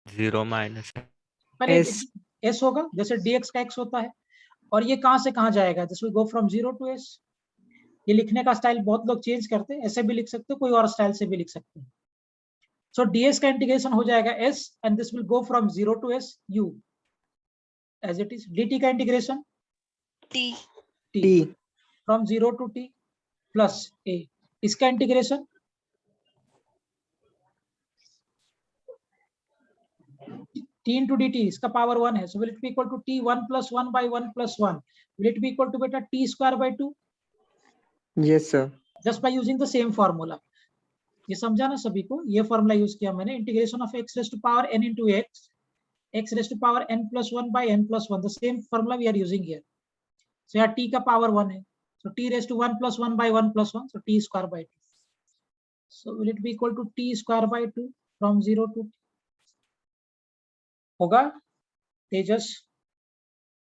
Speaker 4: 0 minus
Speaker 1: पहले
Speaker 2: S.
Speaker 1: s होगा, जैसे dx का x होता है। और ये कहां से कहां जाएगा? This will go from 0 to s। ये लिखने का स्टाइल बहुत लोग चेंज करते हैं, ऐसे भी लिख सकते हो, कोई और स्टाइल से भी लिख सकते हैं। So ds का इंटीग्रेशन हो जाएगा s and this will go from 0 to s u as it is. dt का integration
Speaker 3: T.
Speaker 2: T.
Speaker 1: from 0 to t plus a. इसका इंटीग्रेशन t into dt, इसका पावर 1 है. So will it be equal to t 1 plus 1 by 1 plus 1? Will it be equal to beta t square by 2?
Speaker 2: Yes, sir.
Speaker 1: Just by using the same formula. ये समझा ना सभी को? ये formula use किया मैंने. Integration of x raised to power n into x raised to power n plus 1 by n plus 1. The same formula we are using here. So यहाँ t का पावर 1 है. So t raised to 1 plus 1 by 1 plus 1. So t square by 2. So will it be equal to t square by 2 from 0 to t? होगा? तेजस,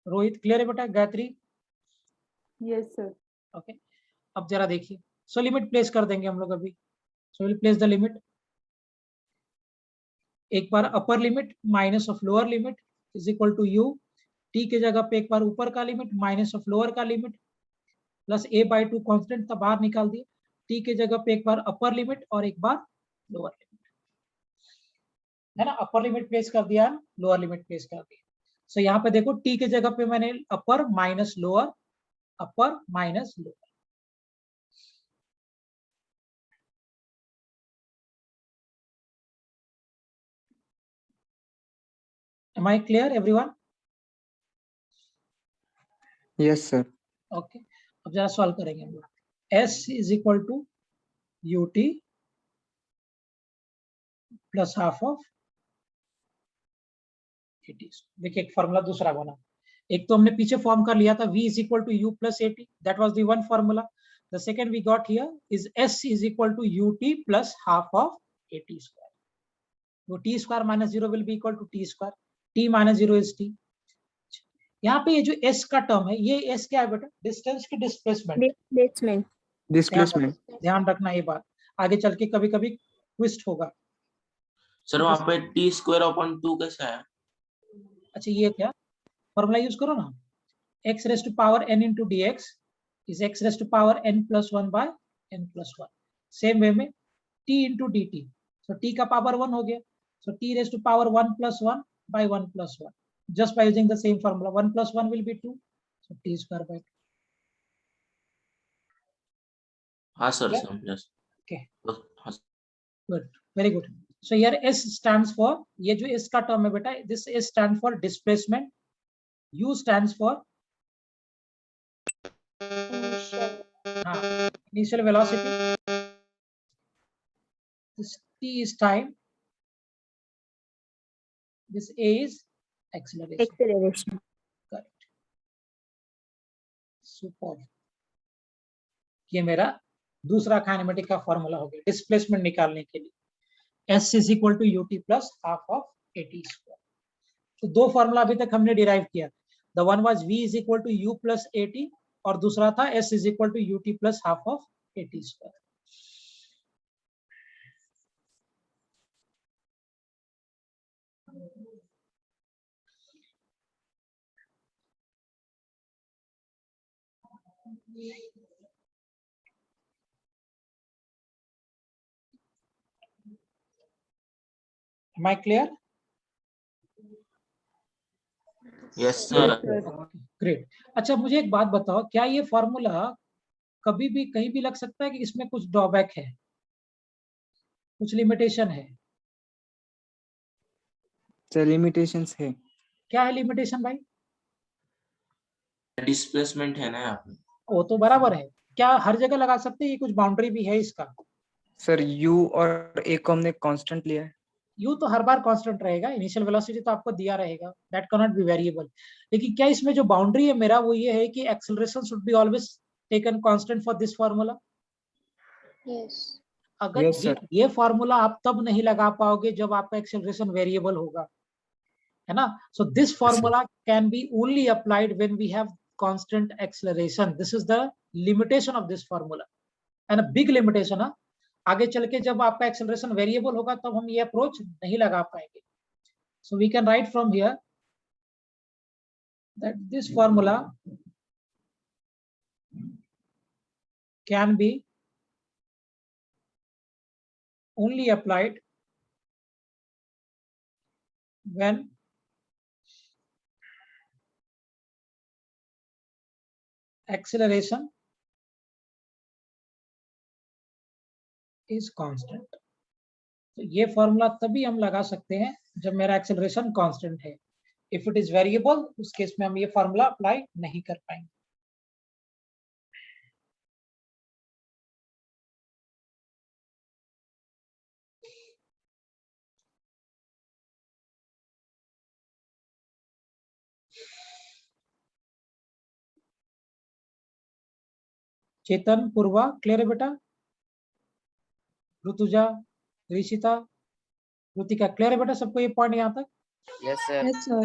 Speaker 1: Rohit, clear है बेटा? Gayatri?
Speaker 8: Yes, sir.
Speaker 1: Okay. अब जरा देखिए. So limit place कर देंगे हम लोग अभी. So we'll place the limit. एक बार upper limit minus of lower limit is equal to u. t के जगह पे एक बार ऊपर का लिमिट माइनस ऑफ लोअर का limit plus a by 2 constant तब बाहर निकाल दिए. t के जगह पे एक बार अपर लिमिट और एक बार लोअर लिमिट, है ना. अपर लिमिट प्लेस कर दिया, लोअर लिमिट प्लेस कर दिया. सो यहाँ पे देखो t के जगह पे मैंने अपर minus lower, upper minus lower. Am I clear, everyone?
Speaker 2: Yes, sir.
Speaker 1: Okay. अब जरा सॉल्व करेंगे हम लोग. S is equal to ut plus half of at. देखिए एक फॉर्मूला दूसरा बना. एक तो हमने पीछे फॉर्म कर लिया था v is equal to u plus at. That was the one formula. The second we got here is S is equal to ut plus half of at square. So t square minus 0 will be equal to t square. t minus 0 is t. यहाँ पे ये जो s का term है, ये s क्या है बेटा? डिस्टेंस की डिस्प्लेसमेंट.
Speaker 2: Displacement.
Speaker 1: ध्यान रखना ये बात, आगे चल के कभी कभी ट्विस्ट होगा.
Speaker 5: सर वहाँ पे टी स्क्वायर अपॉन 2 कैसा है?
Speaker 1: अच्छा ये क्या फॉर्मूला यूज करो ना. x raised to power n into dx is x raised to power n plus 1 by n plus 1. Same way में t into dt. So t का पावर 1 हो गया. So t raised to power 1 plus 1 by 1 plus 1. Just by using the same formula, 1 plus 1 will be 2. So t square by 2.
Speaker 5: हाँ sir
Speaker 1: Yeah.
Speaker 5: समझा.
Speaker 1: Okay.
Speaker 5: हाँ
Speaker 1: Good, very good. So here S stands for, ये जो S का term है बेटा, this S stands for displacement, U stands for initial velocity, this T is time, this A is acceleration. Correct. Super. ये मेरा दूसरा kinematic का formula हो गया डिस्प्लेसमेंट निकालने के लिए. S is equal to ut plus half of at square. तो दो फॉर्मूला अभी तक हमने डिराइव किया. The one was v is equal to u plus at और दूसरा था s is equal to ut plus half of at square. Am I clear?
Speaker 5: Yes sir.
Speaker 1: Great. अच्छा मुझे एक बात बताओ, क्या ये फॉर्मूला कभी भी कहीं भी लग सकता है कि इसमें कुछ ड्रॉबैक है, कुछ लिमिटेशन है?
Speaker 2: सर limitations है.
Speaker 1: क्या है लिमिटेशन भाई?
Speaker 5: डिस्प्लेसमेंट है ना यहाँ पे.
Speaker 1: वो तो बराबर है, क्या हर जगह लगा सकते हैं? ये कुछ बाउंड्री भी है इसका?
Speaker 2: सर u और a को हमने कांस्टेंट लिया है.
Speaker 1: यू तो हर बार कांस्टेंट रहेगा, इनिशियल वेलोसिटी तो आपको दिया रहेगा, that can not be variable. लेकिन क्या इसमें जो बाउंड्री है मेरा वो ये है कि acceleration should be always taken constant for this formula.
Speaker 3: Yes.
Speaker 1: अगर
Speaker 2: Yes, sir.
Speaker 1: ये फार्मूला आप तब नहीं लगा पाओगे जब आपका एक्सेलरेशन वेरिएबल होगा, है ना. So this formula can be only applied when we have constant acceleration. This is the limitation of this formula and a big limitation. आगे चल के जब आपका एक्सेलरेशन वेरिएबल होगा तब हम ये अप्रोच नहीं लगा पाएंगे. So we can write from here that this formula can be only applied when acceleration is constant. तो ये फॉर्मूला तभी हम लगा सकते हैं जब मेरा एक्सेलरेशन कांस्टेंट है. इफ इट इज वेरिएबल, उस केस में हम ये फॉर्मूला अप्लाई नहीं कर पाएंगे. चेतन, पूर्वा, क्लियर है बेटा? ऋतुजा, ऋषिता, ऋतिका, क्लियर है बेटा सबको ये पॉइंट यहाँ तक?
Speaker 7: Yes, sir.
Speaker 8: Yes, sir.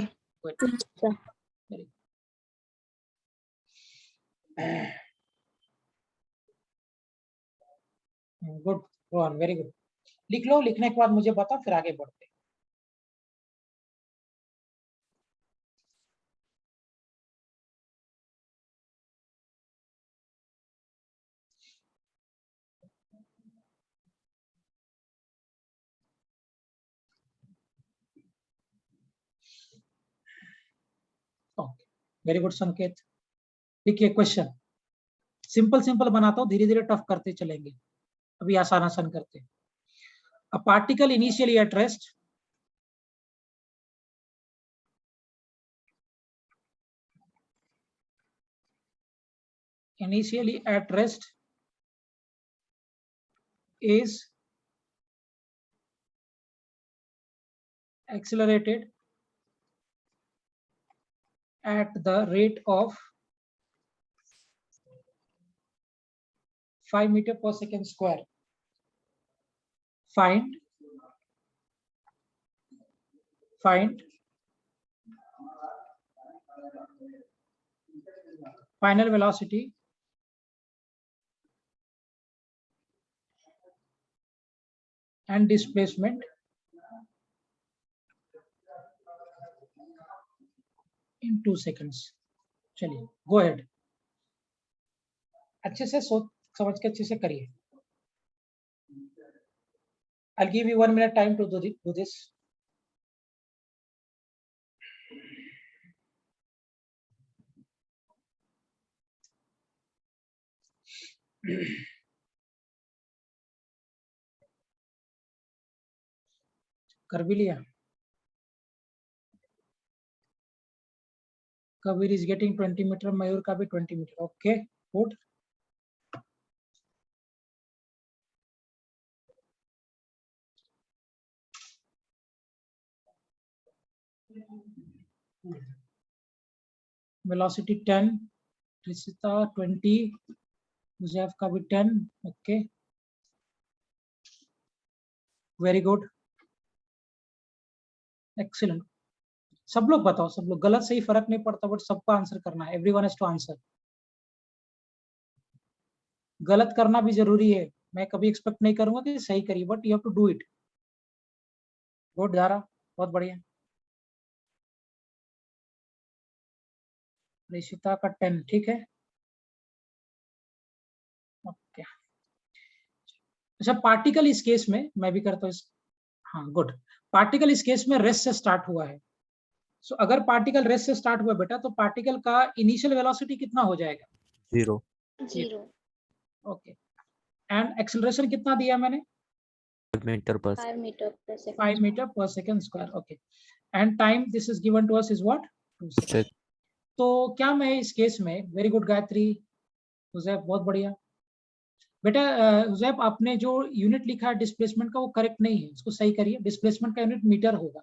Speaker 1: Good Rohan, very good. लिख लो, लिखने के बाद मुझे बताओ, फिर आगे बढ़ते. वेरी गुड संकेत. देखिए क्वेश्चन सिंपल सिंपल बनाता हूँ, धीरे धीरे टफ करते चलेंगे. अभी आसान आसान करते हैं. A particle initially at rest is accelerated at the rate of 5 meter per second square. Find final velocity and displacement in 2 seconds. चलिए go ahead. अच्छे से सोच समझ के अच्छे से करिए. I'll give you 1 minute time to do this. कर भी लिया. Kabir is getting 20 meter, Mayur का भी 20 meter. Okay, good. Velocity 10, Rishita 20, Joseph का भी 10. Okay, very good, excellent. सब लोग बताओ, सब लोग. गलत सही फर्क नहीं पड़ता, बट सबको आंसर करना है. Everyone has to answer. गलत करना भी जरूरी है. मैं कभी एक्सपेक्ट नहीं करूंगा कि सही करिए, but you have to do it. Good Dhara, बहुत बढ़िया. ऋषिता का 10, ठीक है. ओके. अच्छा, पार्टिकल इस केस में मैं भी करता हूँ. हाँ गुड. पार्टिकल इस केस में रेस्ट से स्टार्ट हुआ है. सो अगर पार्टिकल रेस्ट से स्टार्ट हुआ बेटा, तो पार्टिकल का इनिशियल वेलोसिटी कितना हो जाएगा?
Speaker 4: 0.
Speaker 1: ओके. एंड एक्सेलरेशन कितना दिया मैंने?
Speaker 4: 5 meter per
Speaker 3: 5 meter per second.
Speaker 1: 5 meter per second square. Okay. And time this is given to us is what? 2 seconds. तो क्या मैं इस केस में, वेरी गुड गायत्री, हुजैफ बहुत बढ़िया बेटा. हुजैफ आपने जो यूनिट लिखा है डिस्प्लेसमेंट का, वो करेक्ट नहीं है, इसको सही करिए. डिस्प्लेसमेंट का यूनिट मीटर होगा.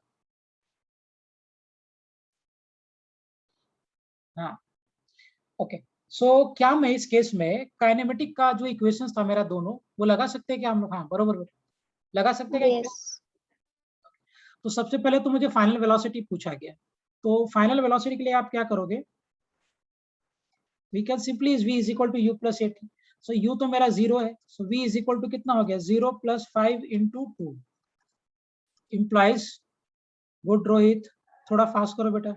Speaker 1: हाँ ओके. सो क्या मैं इस केस में काइनेमेटिक का जो इक्वेशंस था मेरा दोनों, वो लगा सकते हैं क्या हम लोग? हाँ बरोबर बेटा, लगा सकते हैं क्या?
Speaker 3: Yes.
Speaker 1: तो सबसे पहले तो मुझे फाइनल वेलोसिटी पूछा गया. तो फाइनल वेलोसिटी के लिए आप क्या करोगे? We can simply v is equal to u plus 8. So u तो मेरा 0 है. So v is equal to कितना हो गया? 0 plus 5 into 2 implies. Good Rohit, थोड़ा फास्ट करो बेटा.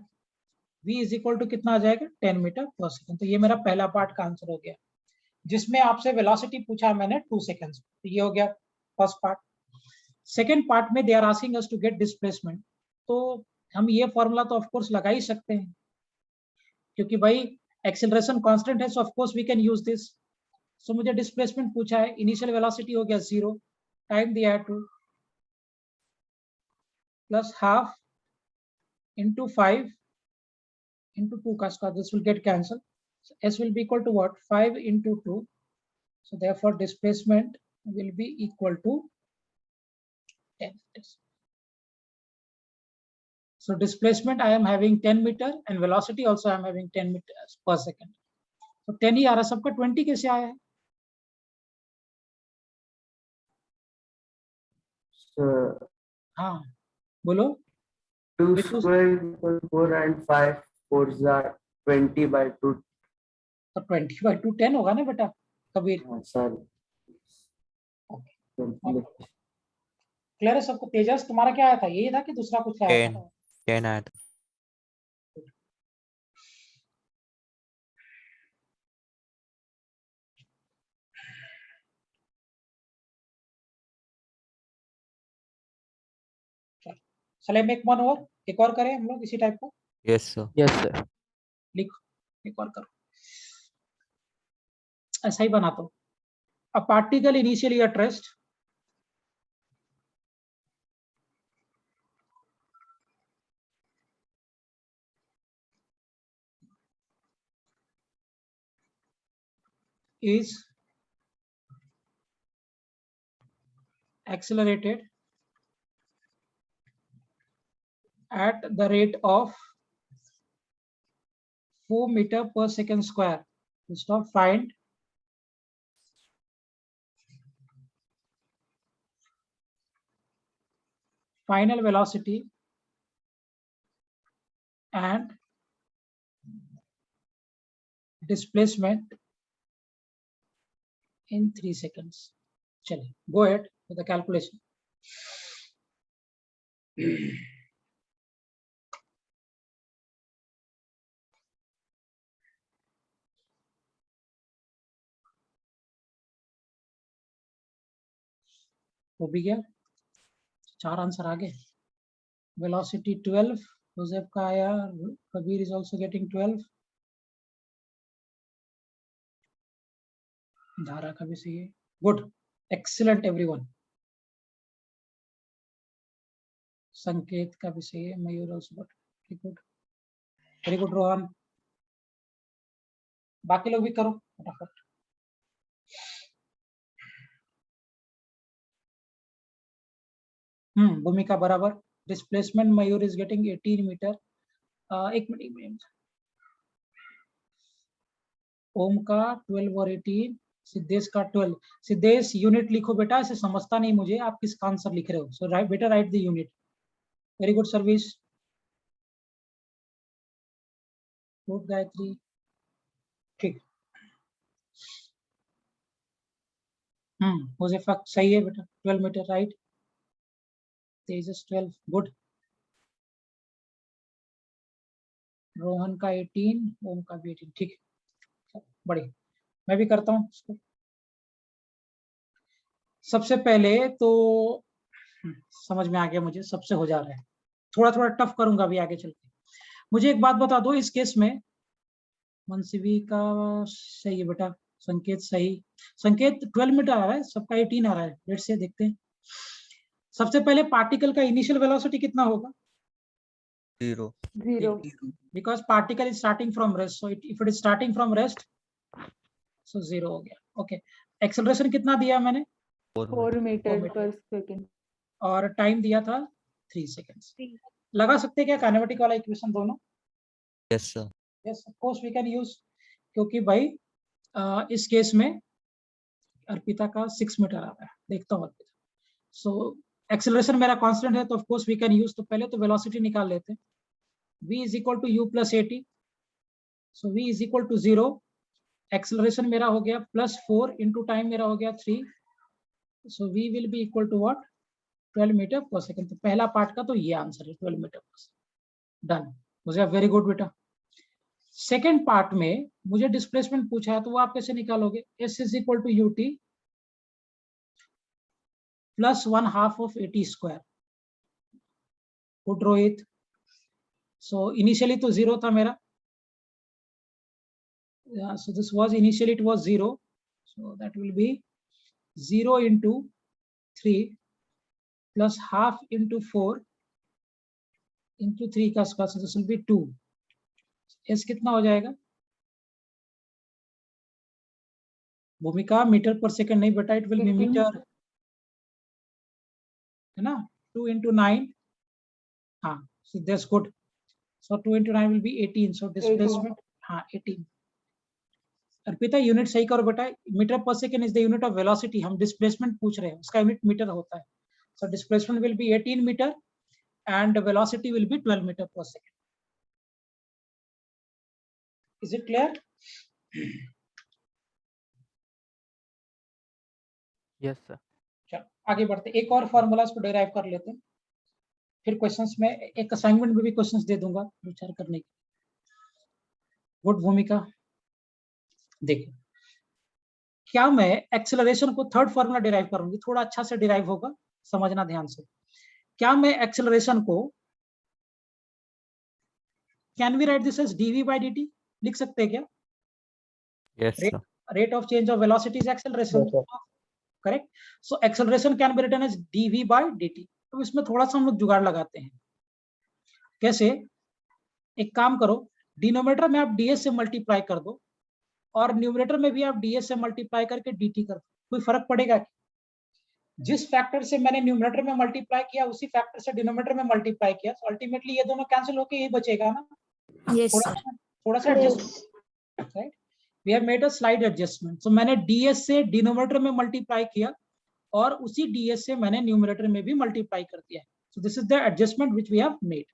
Speaker 1: v इज इक्वल टू कितना आ जाएगा? 10 मीटर पर सेकंड. तो ये मेरा पहला पार्ट का आंसर हो गया, जिसमें आपसे वेलोसिटी पूछा मैंने 2 सेकंड्स. तो ये हो गया फर्स्ट पार्ट. सेकंड पार्ट में they are asking us to get displacement. तो हम ये फॉर्मूला तो ऑफ कोर्स लगा ही सकते हैं, क्योंकि भाई एक्सेलरेशन कांस्टेंट है, so of course we can use this. So मुझे डिस्प्लेसमेंट पूछा है, इनिशियल वेलोसिटी हो गया 0, टाइम दिया है 2 प्लस हाफ into 5 into 2 का square, this will get cancelled. So S will be equal to what? 5 into 2. So therefore displacement will be equal to 10. So displacement I am having 10 meter and velocity also I am having 10 meters per second. So 10 ही आ रहा, सबका 20 कैसे आया है?
Speaker 9: Sir,
Speaker 1: हाँ बोलो।
Speaker 9: 2
Speaker 1: बिल्कुल।
Speaker 9: square equals 4 and 5 4s are 20 by 2.
Speaker 1: तो 20 by 2 10 होगा ना बेटा कबीर?
Speaker 9: Sorry.
Speaker 1: क्लियर है सबको? तेजस तुम्हारा क्या आया था? यही था कि दूसरा कुछ आया था?
Speaker 4: 10 आया था। चले मेक वन और एक और करें हम लोग इसी टाइप का। Yes sir.
Speaker 7: Yes, sir.
Speaker 1: लिखो एक और करो, ऐसा ही बनाता हूं। A particle initially at rest is accelerated at the rate of 4 meter per second square. Stop, find final velocity and displacement in 3 seconds. Chale, go ahead with the calculation. हो भी गया, 4 आंसर आ गए। वेलोसिटी 12, जोसेफ का आया, Kabir is also getting 12, धारा का भी सही है। Good, excellent everyone. संकेत का भी सही है, Mayur also good, good, very good Rohan. बाकी लोग भी करो फटाफट। भूमिका बराबर। Displacement Mayur is getting 18 metre. एक मिनट, ओम का 12 और 18, सिद्धेश का 12। सिद्धेश यूनिट लिखो बेटा, ऐसे समझता नहीं मुझे आप किसका आंसर लिख रहे हो। सो राइट बेटा, right the unit. Very good service, good Gayatri, ठीक। हुजैफा सही है बेटा, 12 मीटर राइट। तेजस 12, गुड। रोहन का 18, ओम का भी 18, ठीक है, बढ़िया। मैं भी करता हूँ इसको। सबसे पहले तो समझ में आ गया मुझे, सबसे हो जा रहा है, थोड़ा थोड़ा टफ करूंगा अभी आगे चल के। मुझे एक बात बता दो, इस केस में मनसीवी का सही है बेटा, संकेत सही, संकेत 12 मीटर आ रहा है, सबका 18 आ रहा है। लेट्स से देखते हैं। सबसे पहले पार्टिकल का इनिशियल वेलोसिटी कितना होगा?
Speaker 4: 0
Speaker 1: because particle is starting from rest, so if it is starting from rest so 0 हो गया। ओके, एक्सेलरेशन कितना दिया मैंने?
Speaker 8: 4 meter per second.
Speaker 1: और टाइम दिया था 3 सेकेंड्स। लगा सकते हैं क्या काइनेमेटिक वाला इक्वेशन दोनों?
Speaker 4: Yes sir.
Speaker 1: Yes of course we can use, क्योंकि भाई इस केस में अर्पिता का 6 मीटर आ रहा है, देखता हूँ अर्पिता। सो एक्सेलरेशन मेरा कांस्टेंट है, तो of course we can use. तो पहले तो वेलोसिटी निकाल लेते हैं। v is equal to u plus 80, so v is equal to 0। Acceleration मेरा हो गया +4 इंटू टाइम मेरा हो गया 3, so v will be equal to what? 12 metre पर सेकंड। तो पहला पार्ट का तो ये आंसर है, 12 मीटर पर सेकंड। डन, मुझे वेरी गुड बेटा। सेकेंड पार्ट में मुझे डिस्प्लेसमेंट पूछा है, तो वो आप कैसे निकालोगे? s is equal to ut plus 1/2 of 80 square. Put Rohit. So initially to 0 था मेरा. Yeah, so this was initially it was 0. So that will be 0 into 3 plus half into 4 into 3 का square. So this will be 2. S कितना हो जाएगा? भूमिका metre पर second नहीं बेटा, इट विल बी
Speaker 8: 18.
Speaker 1: मीटर, है ना? 2 into 9. हाँ, so that's good. So 2 into 9 will be 18. So displacement, हाँ 18. अर्पिता यूनिट सही करो बेटा. मीटर पर second is the unit of velocity. हम डिस्प्लेसमेंट पूछ रहे हैं, उसका यूनिट मीटर होता है. So displacement will be 18 meter and velocity will be 12 meter per second. Is it clear?
Speaker 7: Yes, sir.
Speaker 1: चलो आगे बढ़ते, एक और फॉर्मूला इसको डिराइव कर लेते हैं, फिर क्वेश्चंस में एक असाइनमेंट में भी क्वेश्चंस दे दूंगा विचार करने की. गुड भूमिका. देखो, क्या मैं एक्सेलरेशन को थर्ड फॉर्मूला डिराइव करूंगी, थोड़ा अच्छा से डिराइव होगा, समझना ध्यान से. क्या मैं एक्सेलरेशन को, can we write this as dv by dt, लिख सकते हैं क्या?
Speaker 4: Yes, sir.
Speaker 1: Rate of change of velocity is acceleration. Correct. So acceleration can be written as dv by dt. तो इसमें थोड़ा सा हम लोग जुगाड़ लगाते हैं. कैसे? एक काम करो, डिनोमिनेटर में आप ds से मल्टीप्लाई कर दो और न्यूमरेटर में भी आप ds से मल्टीप्लाई करके dt कर दो. कोई फर्क पड़ेगा? जिस फैक्टर से मैंने न्यूमरेटर में मल्टीप्लाई किया उसी फैक्टर से डिनोमिनेटर में मल्टीप्लाई किया, तो अल्टीमेटली ये दोनों कैंसिल होके ये बचेगा ना. थोड़ा सा adjust, right? We have made a slide adjustment. So मैंने ds से डिनोमिनेटर में मल्टीप्लाई किया और उसी ds से मैंने न्यूमरेटर में भी मल्टीप्लाई कर दिया. So this is the adjustment which we have made.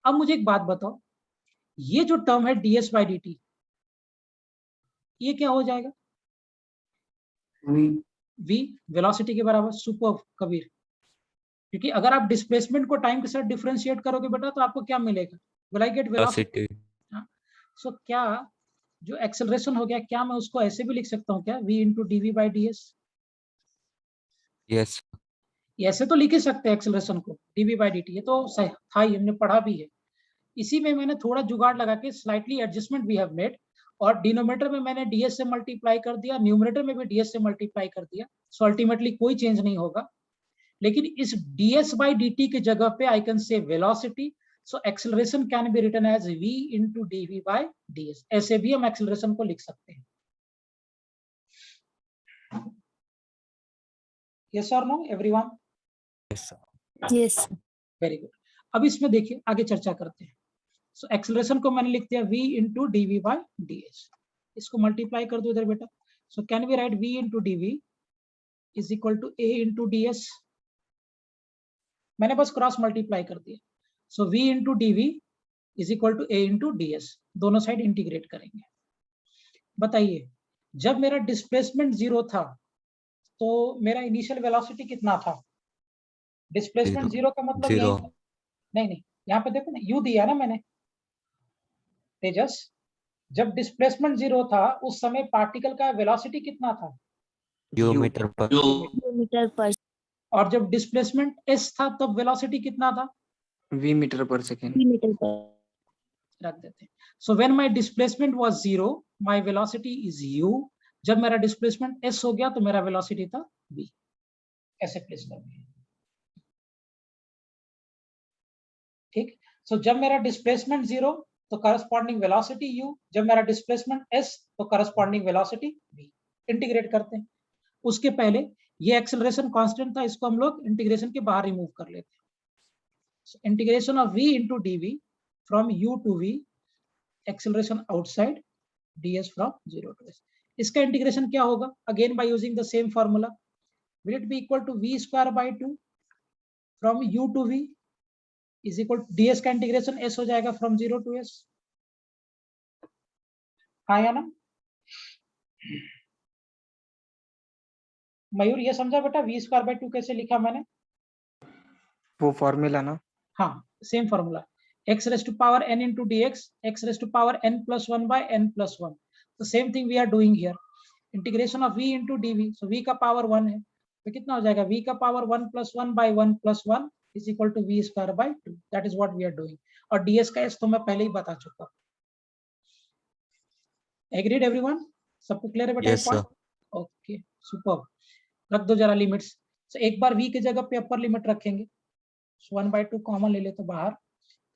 Speaker 1: अब मुझे एक बात बताओ, ये जो टर्म है ds by dt, ये क्या हो जाएगा? v वेलोसिटी के बराबर. सुपर कबीर. क्योंकि अगर आप डिस्प्लेसमेंट को टाइम के साथ डिफरेंशिएट करोगे बेटा तो आपको क्या मिलेगा? Will I get velocity. So क्या जो एक्सेलरेशन हो गया, क्या मैं उसको ऐसे भी लिख सकता हूँ क्या? v into dv by ds.
Speaker 4: Yes.
Speaker 1: ऐसे तो लिख ही सकते हैं एक्सेलरेशन को, dv by dt. ये तो सही था ही, हमने पढ़ा भी है. इसी में मैंने थोड़ा जुगाड़ लगा के slightly adjustment we have made, और डिनोमिनेटर में मैंने ds से मल्टीप्लाई कर दिया, न्यूमरेटर में भी ds से मल्टीप्लाई कर दिया. सो अल्टीमेटली कोई चेंज नहीं होगा, लेकिन इस ds by dt के जगह पे I can say velocity. So acceleration can be written as v into dv by ds. ऐसे भी हम एक्सेलरेशन को लिख सकते हैं. यस और no everyone?
Speaker 4: Yes, sir.
Speaker 3: Yes.
Speaker 1: Very good. अब इसमें देखिए आगे चर्चा करते हैं. सो एक्सेलरेशन को मैंने लिख दिया v into dv by ds. इसको मल्टीप्लाई कर दो इधर बेटा. So can we write v into dv is equal to a into ds. मैंने बस क्रॉस मल्टीप्लाई कर दिया. सो v into dv is equal to a into ds. दोनों साइड इंटीग्रेट करेंगे. बताइए, जब मेरा डिस्प्लेसमेंट 0 था तो मेरा इनिशियल वेलोसिटी कितना था? डिस्प्लेसमेंट 0 का मतलब
Speaker 4: Zero.
Speaker 1: नहीं, यहाँ पे देखो ना, u दिया ना मैंने. तेजस, जब डिस्प्लेसमेंट 0 था उस समय पार्टिकल का वेलोसिटी कितना था?
Speaker 4: U meter per.
Speaker 3: Meter per
Speaker 1: और जब डिस्प्लेसमेंट s था तब वेलोसिटी कितना था?
Speaker 2: v मीटर पर सेकेंड.
Speaker 3: meter per.
Speaker 1: रख देते हैं. So when my displacement was 0, my velocity is u. जब मेरा डिस्प्लेसमेंट s हो गया तो मेरा वेलोसिटी था v. ऐसे प्लेस कर दिया. ठीक. सो जब मेरा डिस्प्लेसमेंट 0 तो करस्पॉन्डिंग वेलोसिटी u. जब मेरा डिस्प्लेसमेंट s तो करस्पॉन्डिंग वेलोसिटी v. इंटीग्रेट करते हैं. उसके पहले ये एक्सेलरेशन कांस्टेंट था, इसको हम लोग इंटीग्रेशन के बाहर रिमूव कर लेते हैं. So integration of v into dv from u to v, acceleration outside, ds from 0 to s. इसका इंटीग्रेशन क्या होगा? Again by using the same formula, will it be equal to v square by 2 from u to v is equal to ds का integration s हो जाएगा from 0 to s. आया ना? मयूर ये समझा बेटा v square by 2 कैसे लिखा मैंने?
Speaker 2: वो फॉर्मूला ना.
Speaker 1: हाँ, same formula. x raised to power n into dx, x raised to power n plus 1 by n plus 1. The same thing we are doing here. Integration of v into dv. So v का power 1 है तो कितना हो जाएगा? v का power 1 plus 1 by 1 plus 1 is equal to v square by 2. That is what we are doing. और ds का s तो मैं पहले ही बता चुका हूँ. Agreed everyone? सबको क्लियर है बेटा?
Speaker 4: Yes, sir.
Speaker 1: Okay super. रख दो जरा लिमिट्स. So एक बार v के जगह पे अपर लिमिट रखेंगे. So 1/2 कॉमन ले ले तो बाहर.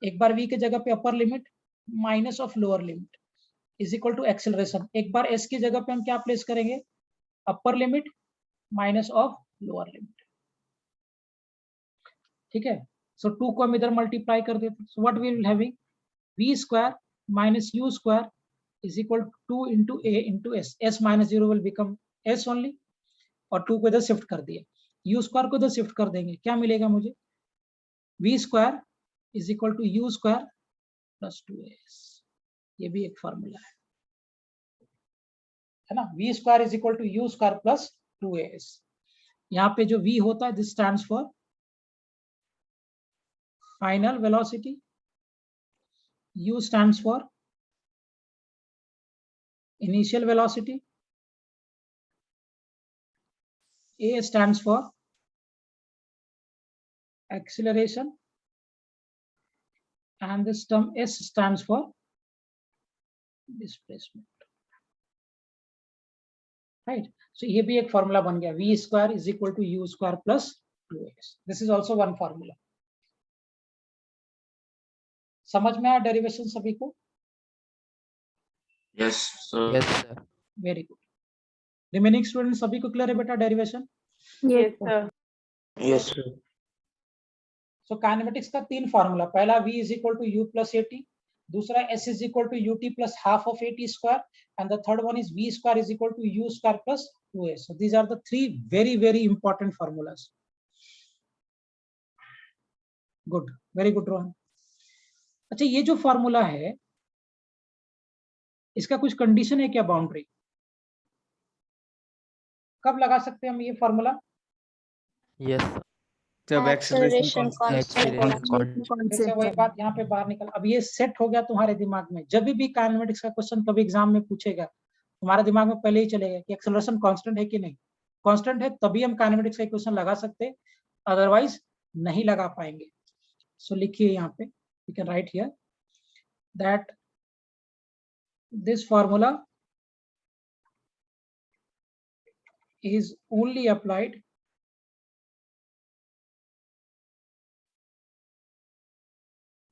Speaker 1: एक बार v के जगह पे upper limit minus of lower limit is equal to acceleration. एक बार s की जगह पे हम क्या प्लेस करेंगे? अपर limit minus of lower limit. ठीक है. सो 2 को हम इधर मल्टीप्लाई कर देते. So what we will having v square minus u square is equal to 2 into a into s. s minus 0 will become s only. और 2 को इधर शिफ्ट कर दिया. u स्क्वायर को इधर शिफ्ट कर देंगे. क्या मिलेगा मुझे? v square is equal to u square plus 2as. ये भी एक फॉर्मूला है ना. v square is equal to u square plus 2as. यहाँ पे जो v होता है this stands for final velocity. u stands for initial velocity. A stands for acceleration and this term S stands for displacement. Right. So ये भी एक formula बन गया. V square is equal to U square plus 2x. This is also one formula. समझ में आया derivation सभी को?
Speaker 5: Yes, sir.
Speaker 7: Yes, sir.
Speaker 1: Very good. Remaining student सभी को क्लियर है बेटा derivation?
Speaker 8: Yes, sir.
Speaker 9: Yes, sir.
Speaker 1: सो काइनेमेटिक्स का 3 फार्मूला. पहला v is equal to u plus at. दूसरा s is equal to ut plus half of at square. And the third one is v square is equal to u square plus 2s. So these are the 3 very, very important formulas. Good. Very good, Rohan. अच्छा, ये जो formula है इसका कुछ condition है क्या? Boundary कब लगा सकते हैं हम ये फार्मूला?
Speaker 7: Yes, sir.
Speaker 2: जब एक्सेलरेशन
Speaker 1: जैसे वही बात यहाँ पे बाहर निकल. अब ये सेट हो गया तुम्हारे दिमाग में. जब भी काइनेमेटिक्स का क्वेश्चन कभी एग्जाम में पूछेगा तुम्हारे दिमाग में पहले ही चलेगा कि एक्सेलरेशन कांस्टेंट है कि नहीं. कांस्टेंट है तभी हम काइनेमेटिक्स का क्वेश्चन लगा सकते, अदरवाइज नहीं लगा पाएंगे. सो लिखिए यहाँ पे, you can write here that this formula is only applied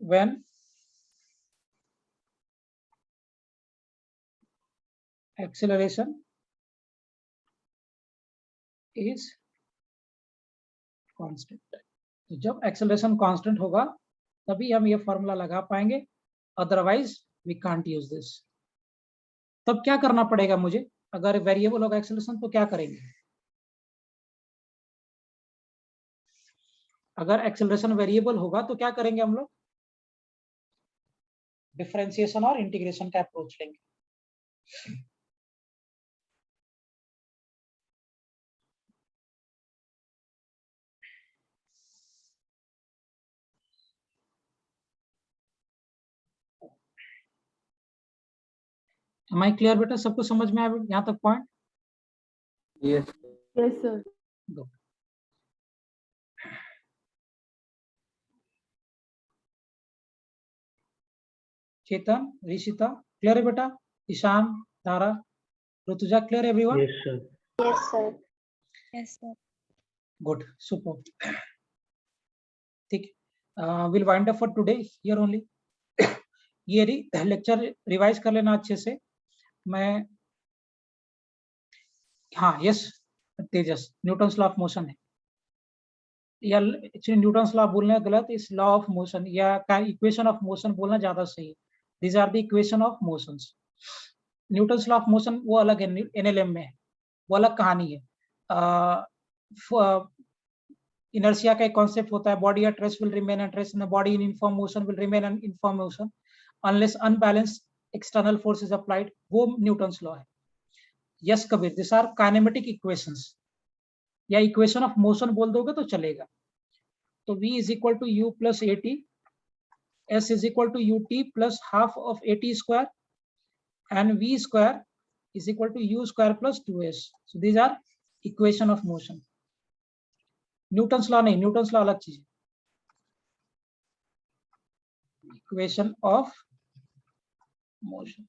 Speaker 1: when acceleration is constant. तो जब acceleration constant होगा तभी हम ये फॉर्मूला लगा पाएंगे, otherwise we can't use this. तब क्या करना पड़ेगा मुझे? अगर वेरिएबल होगा एक्सेलरेशन तो क्या करेंगे? अगर एक्सेलरेशन वेरिएबल होगा तो क्या करेंगे हम लोग? डिफरेंशिएशन और इंटीग्रेशन का अप्रोच लेंगे. Am I clear बेटा? सबको समझ में आया यहाँ तक point?
Speaker 9: Yes.
Speaker 8: Yes, sir.
Speaker 1: Good. चेतन, ऋषिता क्लियर है बेटा? ईशान, धारा, ऋतुजा क्लियर है everyone?
Speaker 9: Yes, sir.
Speaker 3: Yes, sir. Yes, sir.
Speaker 1: Good, super. ठीक है, will wind up for today here only. ये लेक्चर रिवाइज कर लेना अच्छे से. मैं हाँ yes Tejas, Newton's law of motion है या एक्चुअली न्यूटन्स लॉ बोलना गलत, इस लॉ ऑफ मोशन या इक्वेशन ऑफ मोशन बोलना ज्यादा सही है. These are the equation of motions. Newton's law of motion वो अलग है, एनएलएम में है, वो अलग कहानी है. इनर्शिया का एक कॉन्सेप्ट होता है, body at rest will remain at rest, body in uniform motion will remain in uniform motion unless unbalanced external force is applied. वो न्यूटन्स लॉ है. Yes Kabir, this are kinematic equations या इक्वेशन ऑफ मोशन बोल दोगे तो चलेगा. तो v is equal to u plus at, s is equal to ut plus half of at square and v square is equal to u square plus 2s. So these are equation of motion. Newton's law नहीं, Newton's law अलग चीज है. Equation of motion.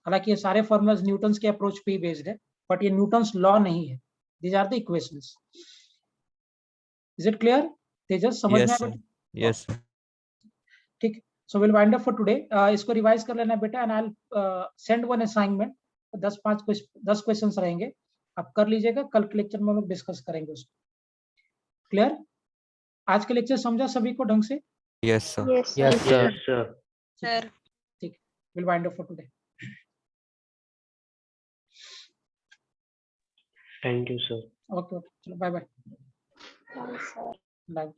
Speaker 1: हालांकि ये सारे formulas Newton's के approach पे ही बेस्ड है, बट ये न्यूटन्स लॉ नहीं है, these are the equations. Is it clear Tejas, समझ में
Speaker 4: Yes,
Speaker 1: आया
Speaker 4: sir.
Speaker 1: बेटा?
Speaker 4: Yes, sir.
Speaker 1: ठीक, so will wind up for today. इसको रिवाइज कर लेना बेटा, and I will send one assignment. 10 questions रहेंगे, आप कर लीजिएगा, कल के लेक्चर में हम लोग डिस्कस करेंगे उसको। क्लियर? आज के लेक्चर समझा सभी को ढंग से?
Speaker 4: Yes, sir.
Speaker 3: Yes, sir.
Speaker 7: Yes, sir.
Speaker 9: Yes, sir.
Speaker 3: Sir.
Speaker 1: ठीक, will wind up for today.
Speaker 9: Thank you, sir.
Speaker 1: Okay, चलो bye bye
Speaker 3: Yes, sir.
Speaker 1: Bye.